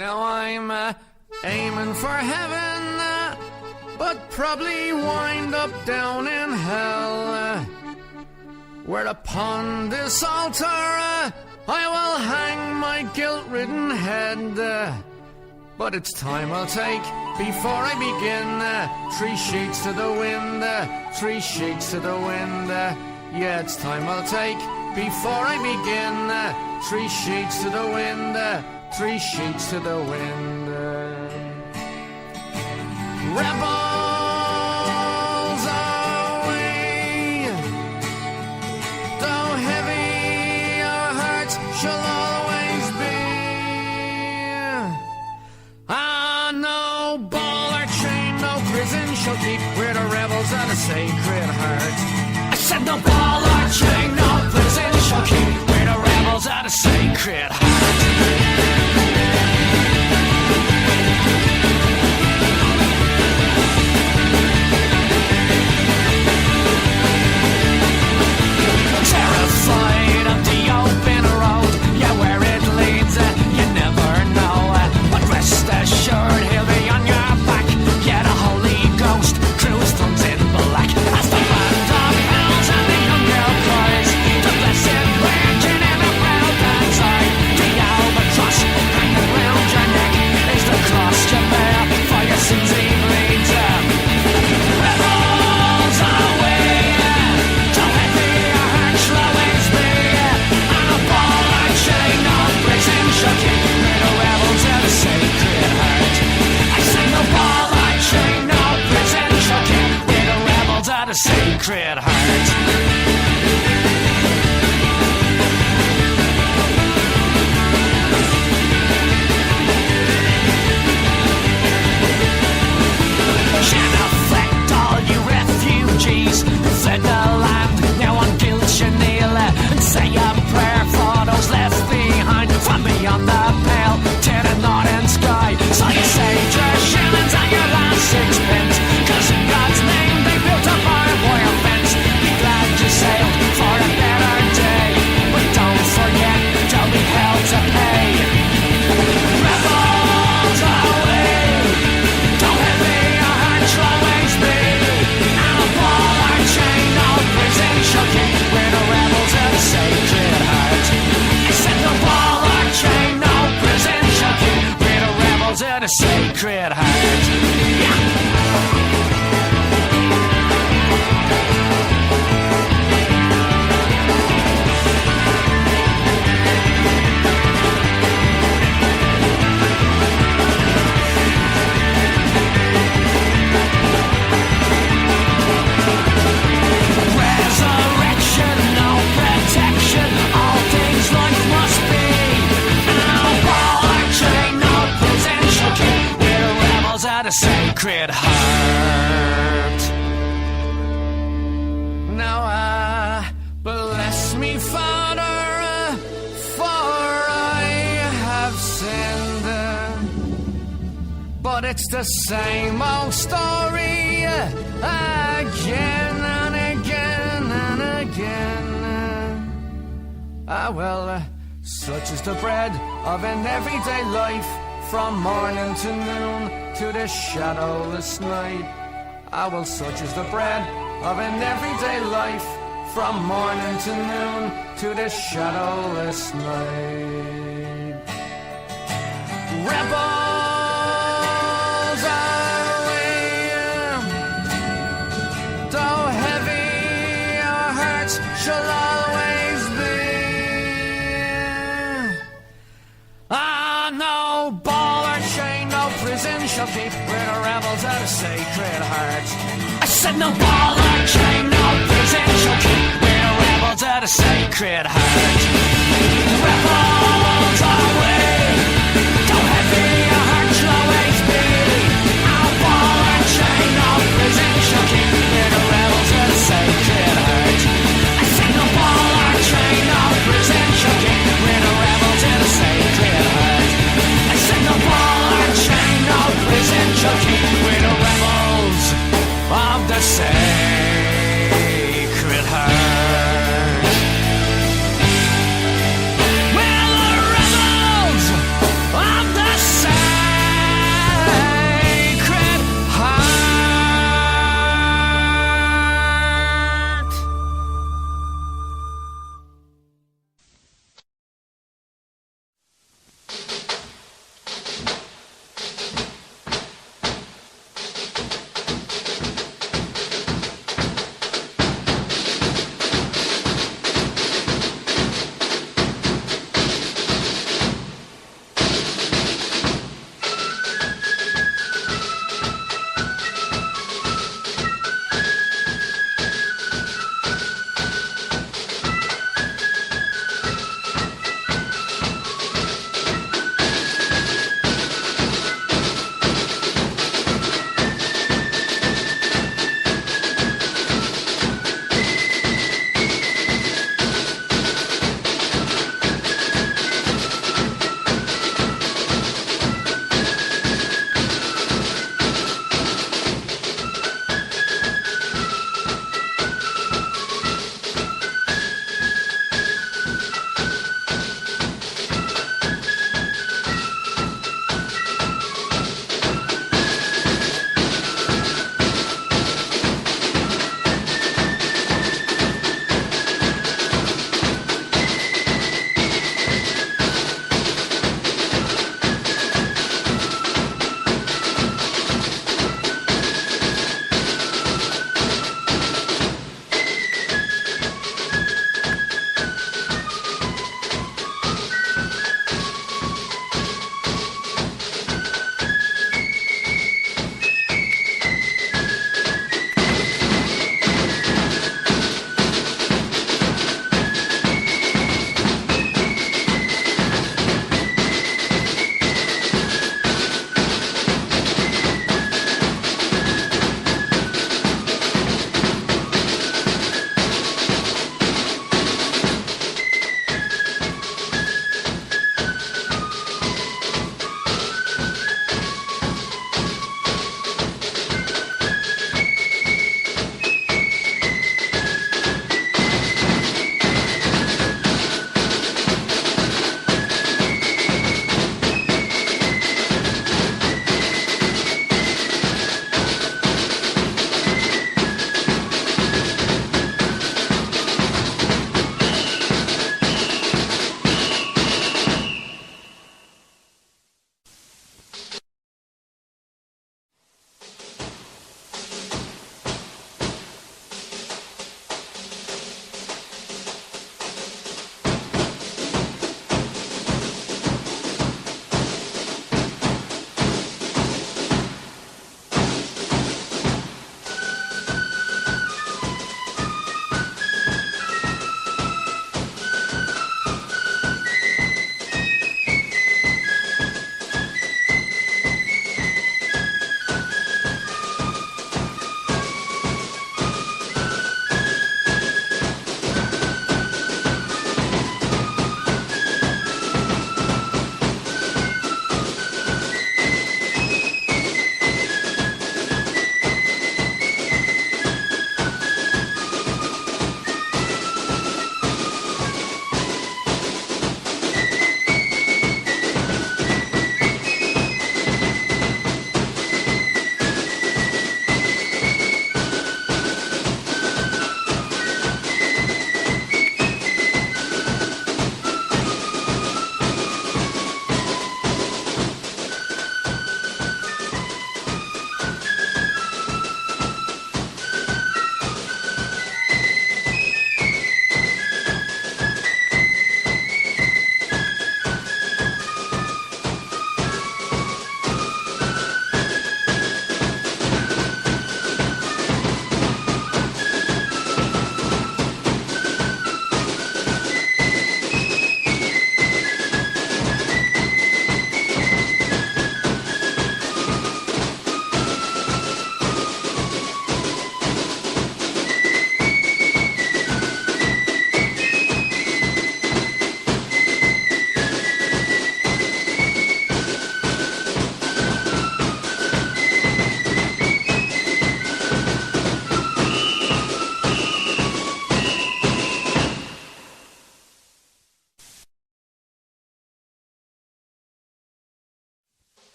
F: Now I'm aiming for heaven, but probably wind up down in hell, where upon this altar I will hang my guilt-ridden head. But it's time I'll take before I begin. 3 sheets to the wind, 3 sheets to the wind. Yeah, it's time I'll take before I begin. 3 sheets to the wind, 3 sheets to the wind. Rebels away, though heavy our hearts shall always be. Ah, no ball or chain, no prison shall keep. We're the rebels of the sacred heart. I said no ball or chain, no prison shall keep. We're the rebels of the sacred heart. Terrified of the open road, yeah, where it leads, you never know. But rest assured, he'll be on your back. Yeah, the Holy Ghost cruise comes in black. As the band of bells and the young girl cries, the blessed Virgin in a proud side. The albatross hanging round your neck is the cross you bear for your sins he bleeds. Rebels away, don't let the always be. On a ball or chain, no prison shall keep. We're the rebels of the sacred heart. I said no ball or chain, no prison shall keep. We're the rebels of the sacred heart. Can affect all you refugees who fled the land. Now on guilt you kneel and say a prayer for those left behind. From beyond the pale to the northern sky, so you saved your shillings and your last sixpence, 'cause in God's name they built a barbed wire fence. Be glad you sailed for a better day, but don't forget there'll be hell to pay. Rebels away, don't heavy your hearts always be. And a ball or chain, no prison shall keep. We're the rebels of the sacred heart. I said no ball or chain, no prison shall keep. We're the rebels of the sacred heart. Yeah. Resurrection, no protection, all things life must be. No ball or chain, no prison shall keep. We're the rebels of the sacred heart. Now bless me, Father, for I have sinned. But it's the same old story again and again and again. Ah, well, such is the bread of an everyday life, from morning to noon to the shadowless night. Ah, well, such is the bread of an everyday life, from morning to noon to the shadowless night. Rebels away, though heavy our hearts shall always be. Ah, no ball or chain, no prison shall keep. We're the rebels of the sacred heart. I said no ball or chain, no prison shall keep. We're the rebels of the sacred heart. Rebels away, don't heavy your heart shall always be. No ball or chain, no prison shall keep. We're the rebels of the sacred heart. I said no ball or chain, no prison shall keep. We're the rebels of the sacred heart. I said no ball or chain, no prison shall keep. We're the rebels of the sacred heart. We're the rebels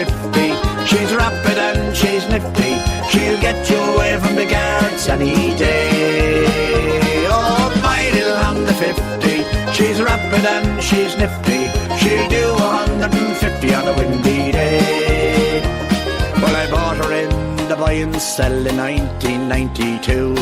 A: 50. She's rapid and she's nifty. She'll get you away from the guards any day. Oh, my little under 50. She's rapid and she's nifty. She'll do 150 on a windy day. Well, I bought her in the buy and sell in 1992.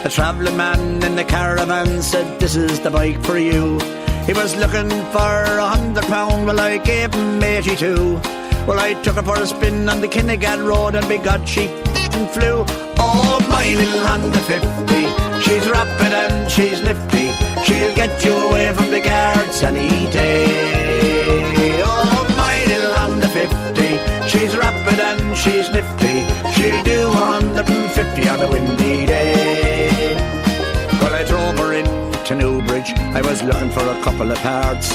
A: A travelling man in the caravan said, this is the bike for you. He was looking for £100, well I gave him 82. Well, I took her for a spin on the Kinnigan Road and we got she and flew. Oh, my little under 50. She's rapid and she's nifty. She'll get you away from the guards any day. Oh, my little under 50. She's rapid and she's nifty. She'll do 150 on a windy day. Well, I drove her into Newbridge. I was looking for a couple of parts,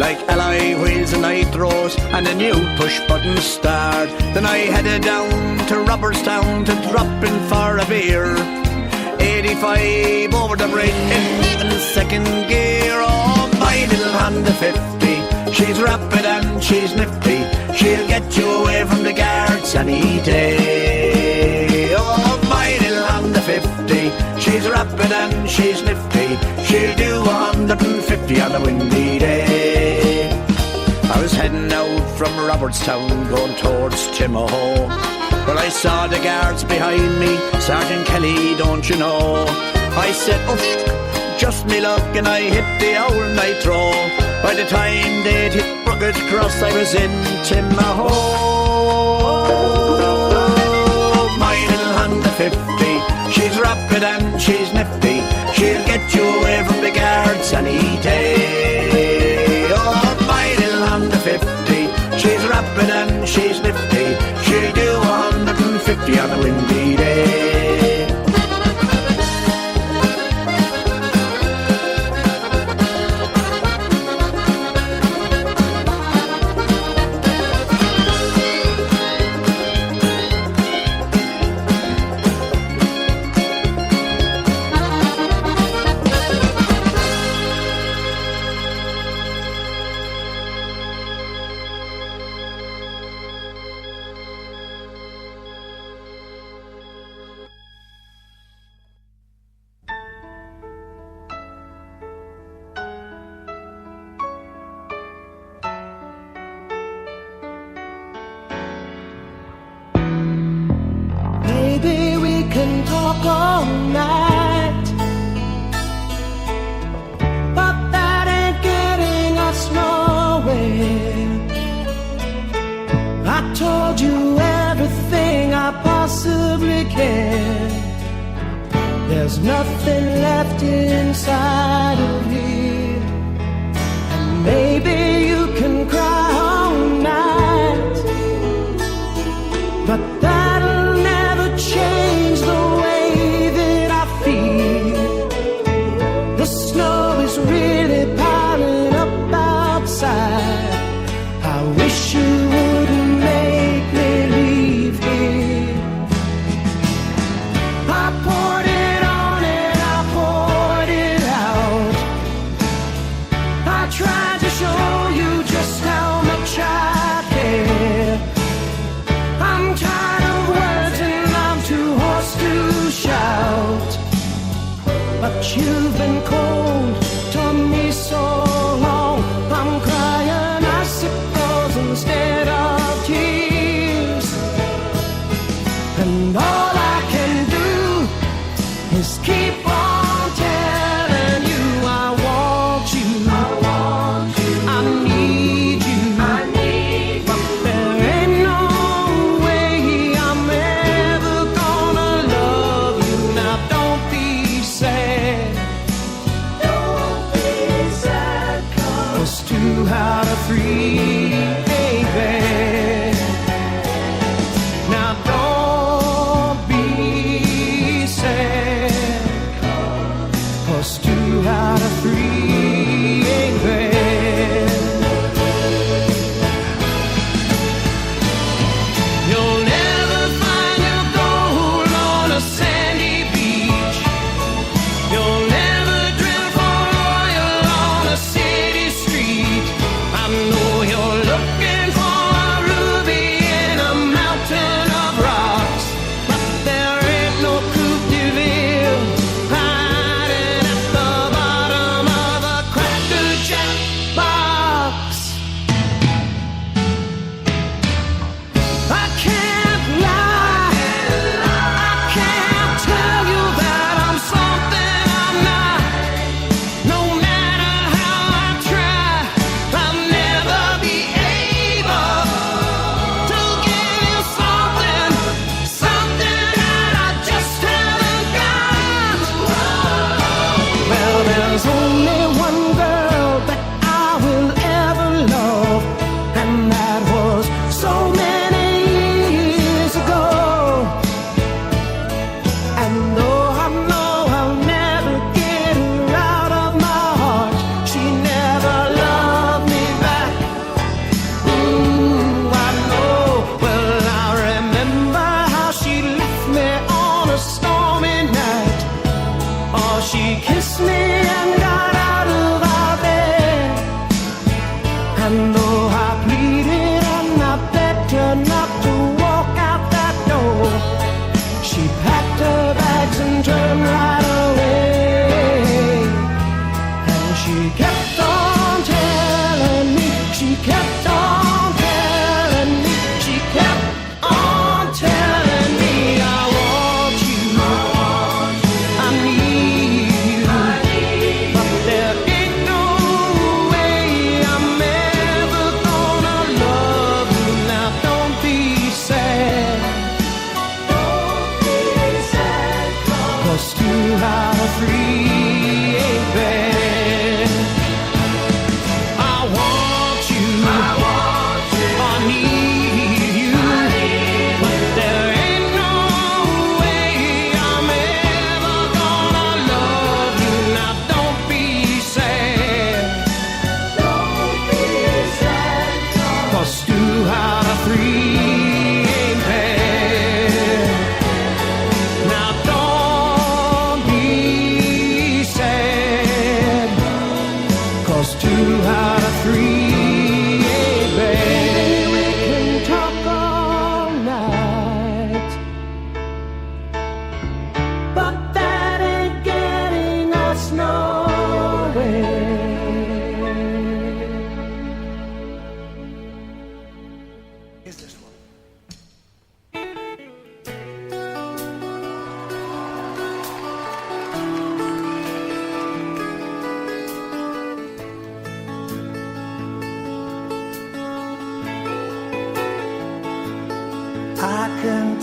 A: like alloy wheels and nitros and a new push-button start. Then I headed down to Robertstown to drop in for a beer. 85 over the bridge in second gear. Oh, my little Honda 50. She's rapid and she's nifty. She'll get you away from the guards any day. Oh, my little Honda 50. She's rapid and she's nifty. She'll do 150 on a windy day. I was heading out from Robertstown going towards Timahoe. Well, I saw the guards behind me. Sergeant Kelly, don't you know? I said, oof, just me luck, and I hit the old nitro. By the time they'd hit Rugged Cross, I was in Timahoe. My little Honda 50. She's rapid and she's nifty. She'll get you away from the guards any day. Oh, my little Honda 50. She's rapid and she's nifty. She'll do 150 on a windy day.
E: Maybe we can talk all night, but that ain't getting us nowhere. I told you everything I possibly can. There's nothing left inside of me, and maybe you can cry all night, but that'll never change the way that I feel. The snow is really piling up outside. I wish you wouldn't make me leave here. I poured it on and I poured it out. I tried to show you just how much I care. I'm tired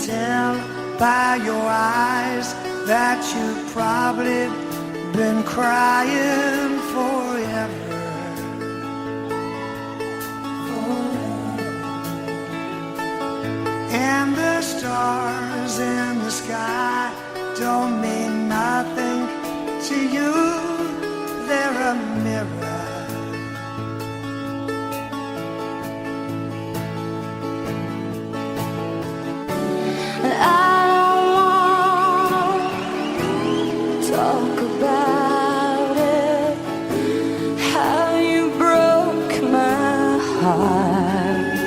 G: tell by your eyes that you've probably been crying forever. And the stars in the sky don't mean nothing to you. They're a mirror.
D: And I don't wanna talk about it, how you broke my heart.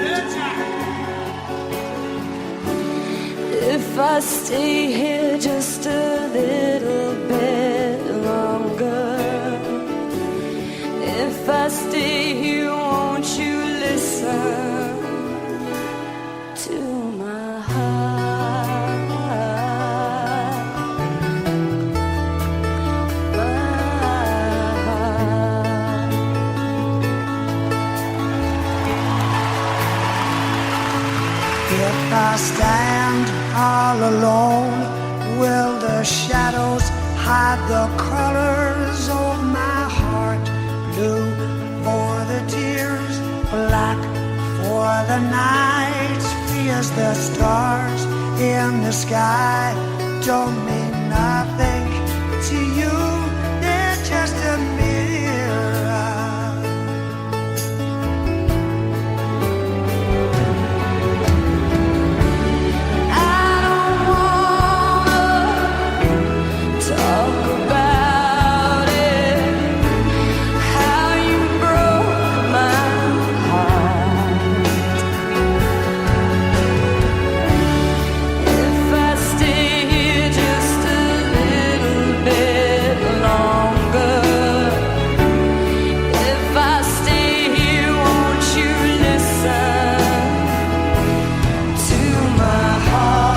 D: If I stay here just a little bit longer, if I stay here, won't you listen to my heart?
G: If I stand all alone, will the shadows hide the colors of my heart? Blue for the tears, black for the night. Fears the stars in the sky don't mean nothing to you. They're just a mirror.
D: Talk about it, how you broke my heart. If I stay here just a little bit longer, if I stay here, won't you listen to my heart?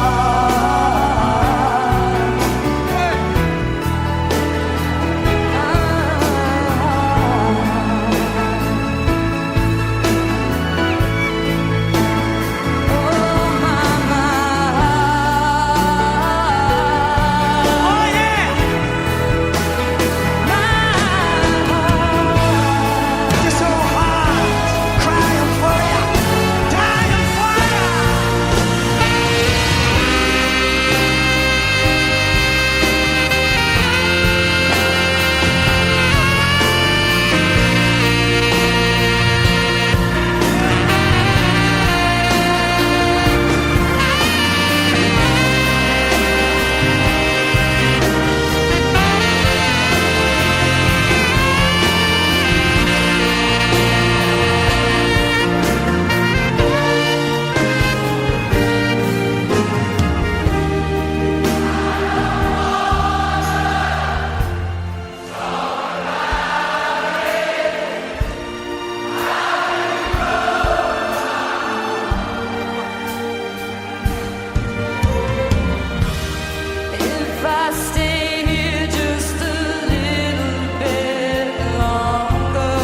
D: If I stay here just a little bit longer,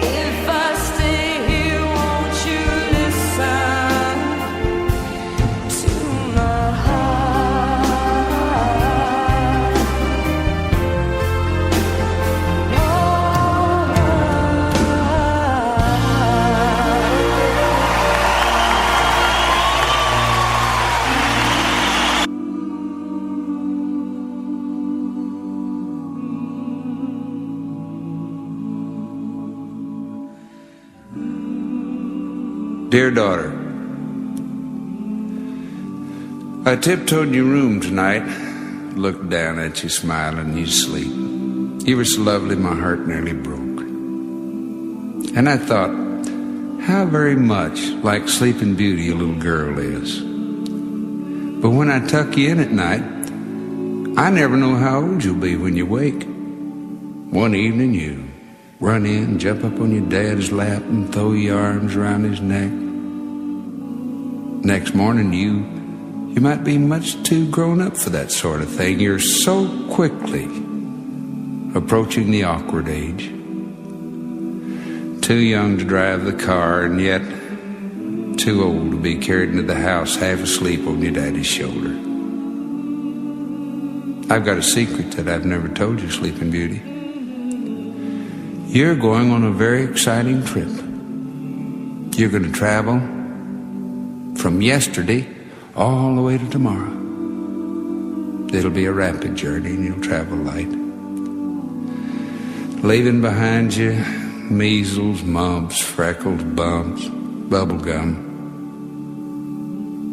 D: if I stay here, won't you listen to my
K: Dear daughter, I tiptoed in your room tonight, looked down at you smiling, you sleep. You were so lovely, my heart nearly broke. And I thought, how very much like Sleeping Beauty a little girl is. But when I tuck you in at night, I never know how old you'll be when you wake. One evening you run in, jump up on your dad's lap and throw your arms around his neck. Next morning you might be much too grown up for that sort of thing. You're so quickly approaching the awkward age. Too young to drive the car and yet too old to be carried into the house half asleep on your daddy's shoulder. I've got a secret that I've never told you, Sleeping Beauty. You're going on a very exciting trip. You're going to travel from yesterday all the way to tomorrow. It'll be a rapid journey and you'll travel light. Leaving behind you measles, mumps, freckles, bumps, bubble gum,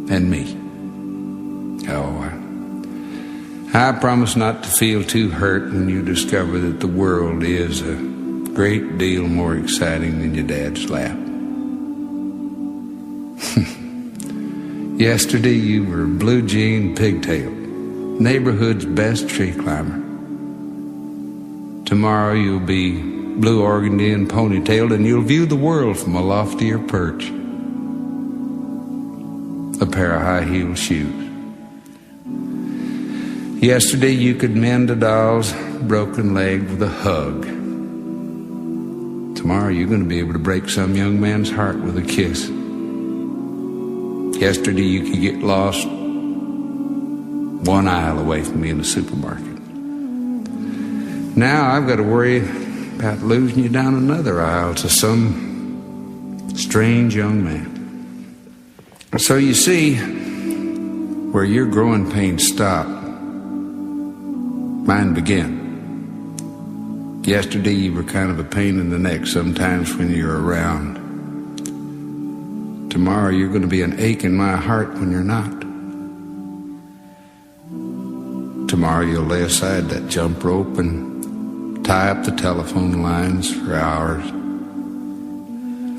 K: and me. Oh, I promise not to feel too hurt when you discover that the world is a great deal more exciting than your dad's lap. Yesterday you were blue jean pigtail, neighborhood's best tree climber. Tomorrow you'll be blue organdy and ponytailed, and you'll view the world from a loftier perch. A pair of high-heeled shoes. Yesterday you could mend a doll's broken leg with a hug. Tomorrow you're going to be able to break some young man's heart with a kiss. Yesterday you could get lost one aisle away from me in the supermarket. Now I've got to worry about losing you down another aisle to some strange young man. So you see, where your growing pains stop, mine begin. Yesterday you were kind of a pain in the neck sometimes when you're around. Tomorrow you're going to be an ache in my heart when you're not. Tomorrow you'll lay aside that jump rope and tie up the telephone lines for hours.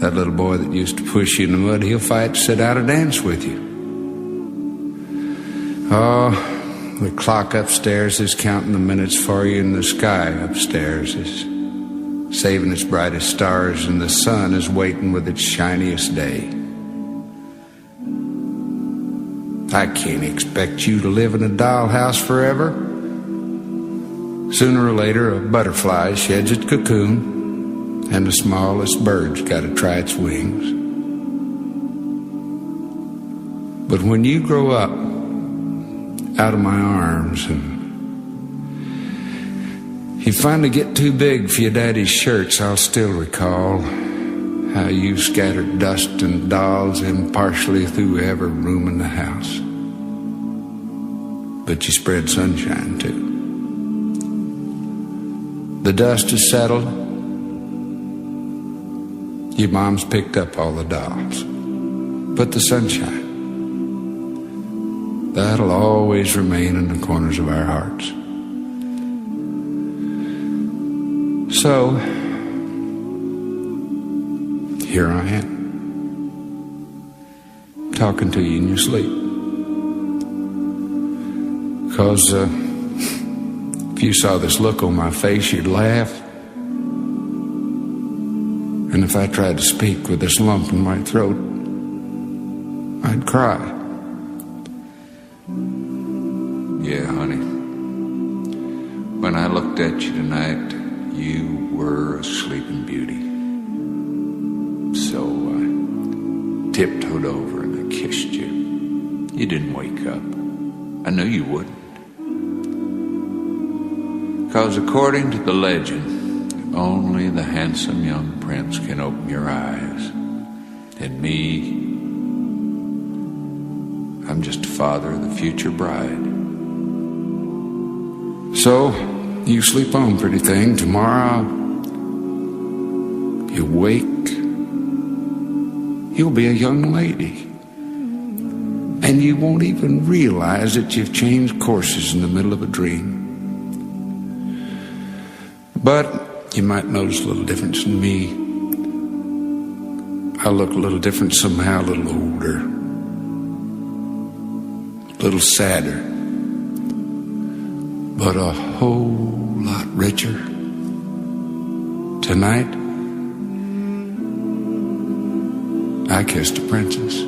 K: That little boy that used to push you in the mud, he'll fight to sit out a dance with you. Oh, the clock upstairs is counting the minutes for you, and the sky upstairs is saving its brightest stars, and the sun is waiting with its shiniest day. I can't expect you to live in a dollhouse forever. Sooner or later, a butterfly sheds its cocoon, and the smallest bird's got to try its wings. But when you grow up out of my arms and you finally get too big for your daddy's shirts, I'll still recall how you scattered dust and dolls impartially through every room in the house. But you spread sunshine too. The dust is settled. Your mom's picked up all the dolls. But the sunshine, that'll always remain in the corners of our hearts. So, here I am, talking to you in your sleep. Because if you saw this look on my face, you'd laugh. And if I tried to speak with this lump in my throat, I'd cry. Yeah, honey. When I looked at you tonight, you were a sleeping beauty. So I tiptoed over and I kissed you. You didn't wake up. I knew you wouldn't. Because according to the legend, only the handsome young prince can open your eyes. And me, I'm just a father of the future bride. So, you sleep on, pretty thing. Tomorrow, you wake, you'll be a young lady. And you won't even realize that you've changed courses in the middle of a dream. But you might notice a little difference in me. I look a little different somehow, a little older, a little sadder, but a whole lot richer. Tonight, I kissed a princess,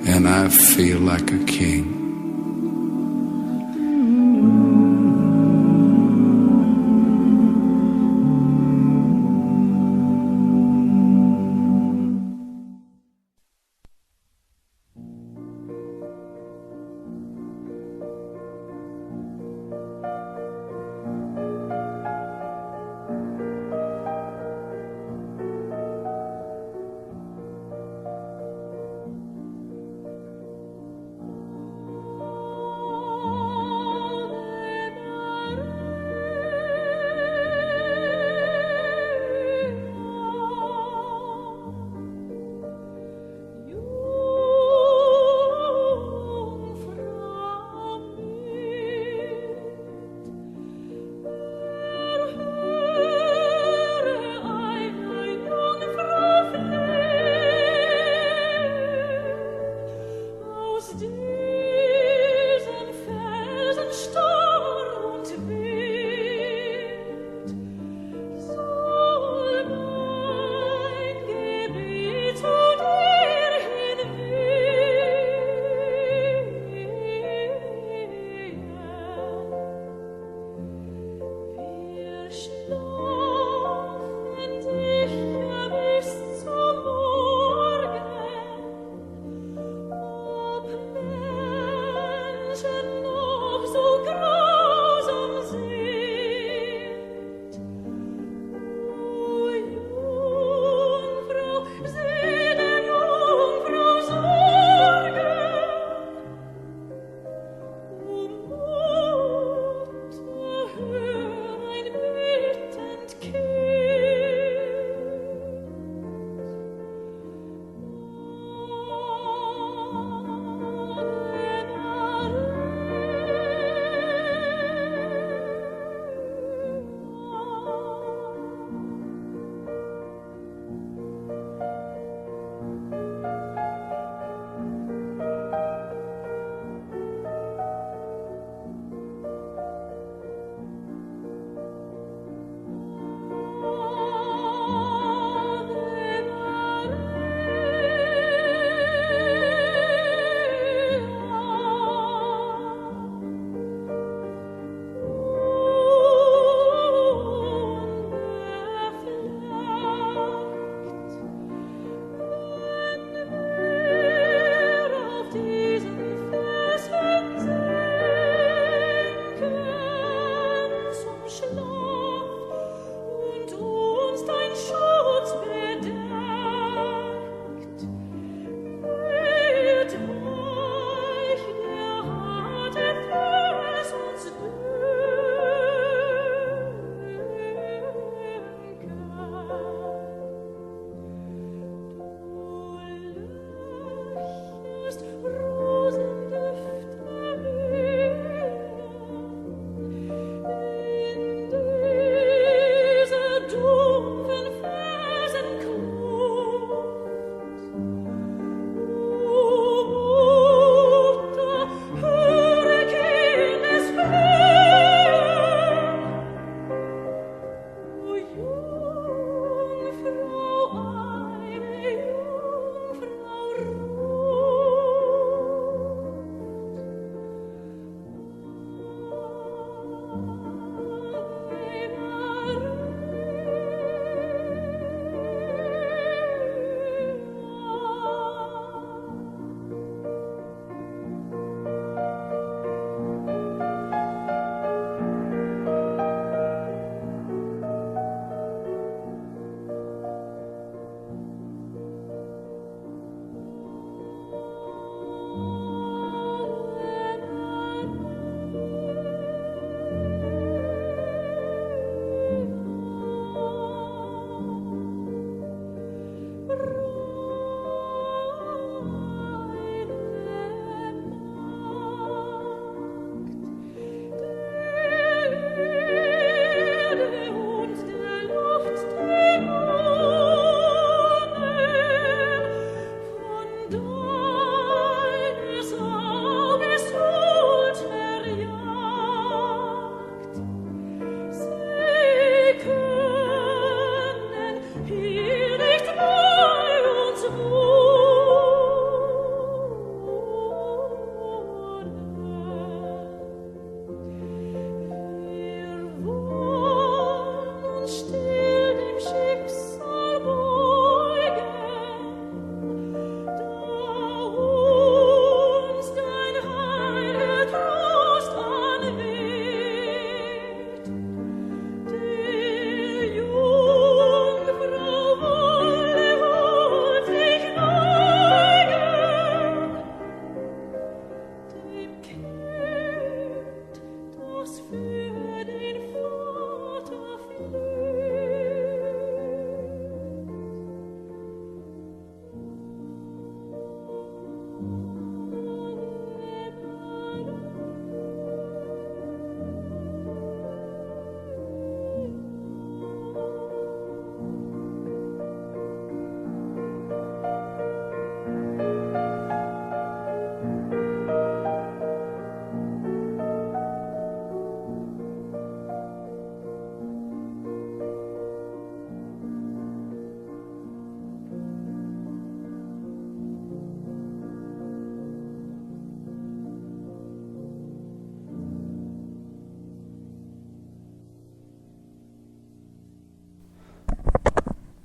K: and I feel like a king.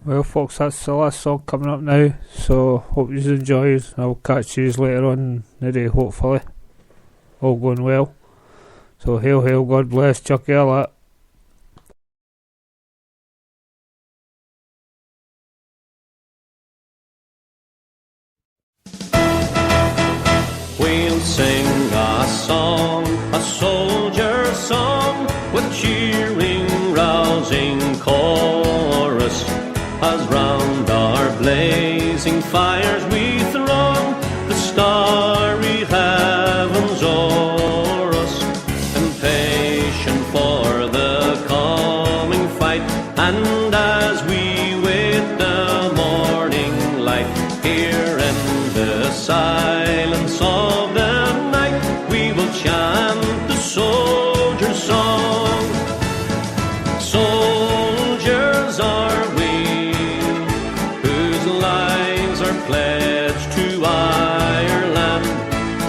C: Well folks, that's the last song coming up now, so hope you enjoy it. I'll catch you later on in the day, hopefully. All going well. So hail, hail, God bless, Chucky a lot.
H: We'll sing a song, a soldier's song, with cheering, rousing chorus, as round our blazing fires we throng the starry heavens o'er us, impatient for the coming fight, and as we wait the morning light, here in the silence of the night, we will chant the soldier's song. Soldiers are we, whose lives are pledged to Ireland.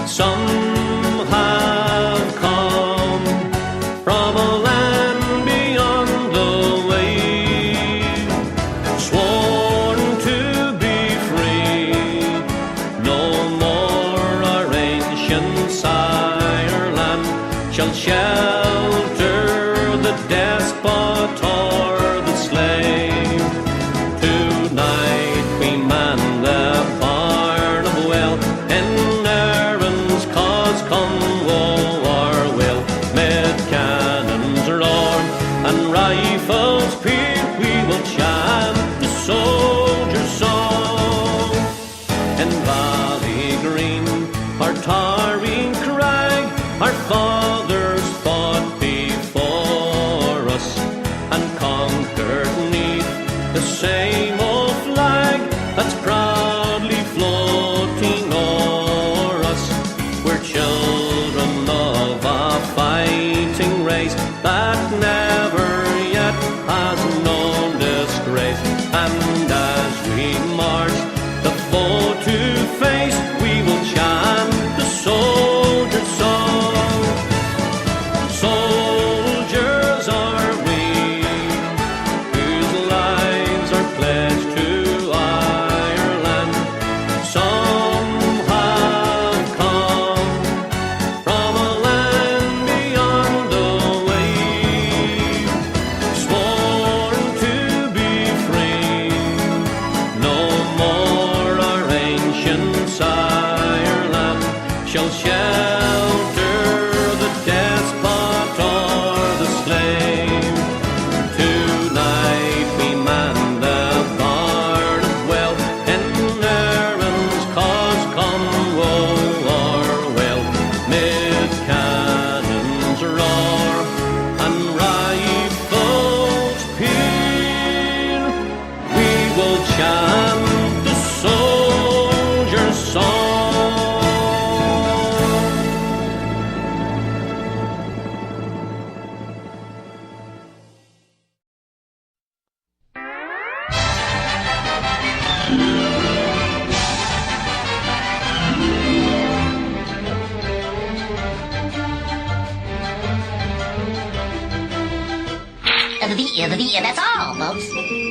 H: Some have come from a land beyond the wave, sworn to be free, no more our ancient Ireland shall shelter the despot or the slave. Tonight we man the barn of well, in Erin's cause come woe or will. Mid cannons roar and rifles peer, we will chant the soldier's song. In Valley Green, our tarry crag, our fathers fought before us and conquered neath the same old flag that's proudly floating o'er us. We're children of a fighting race that never yet has known disgrace, and as we march the foe to face, we will chant the soul
B: beat you, that's all, folks.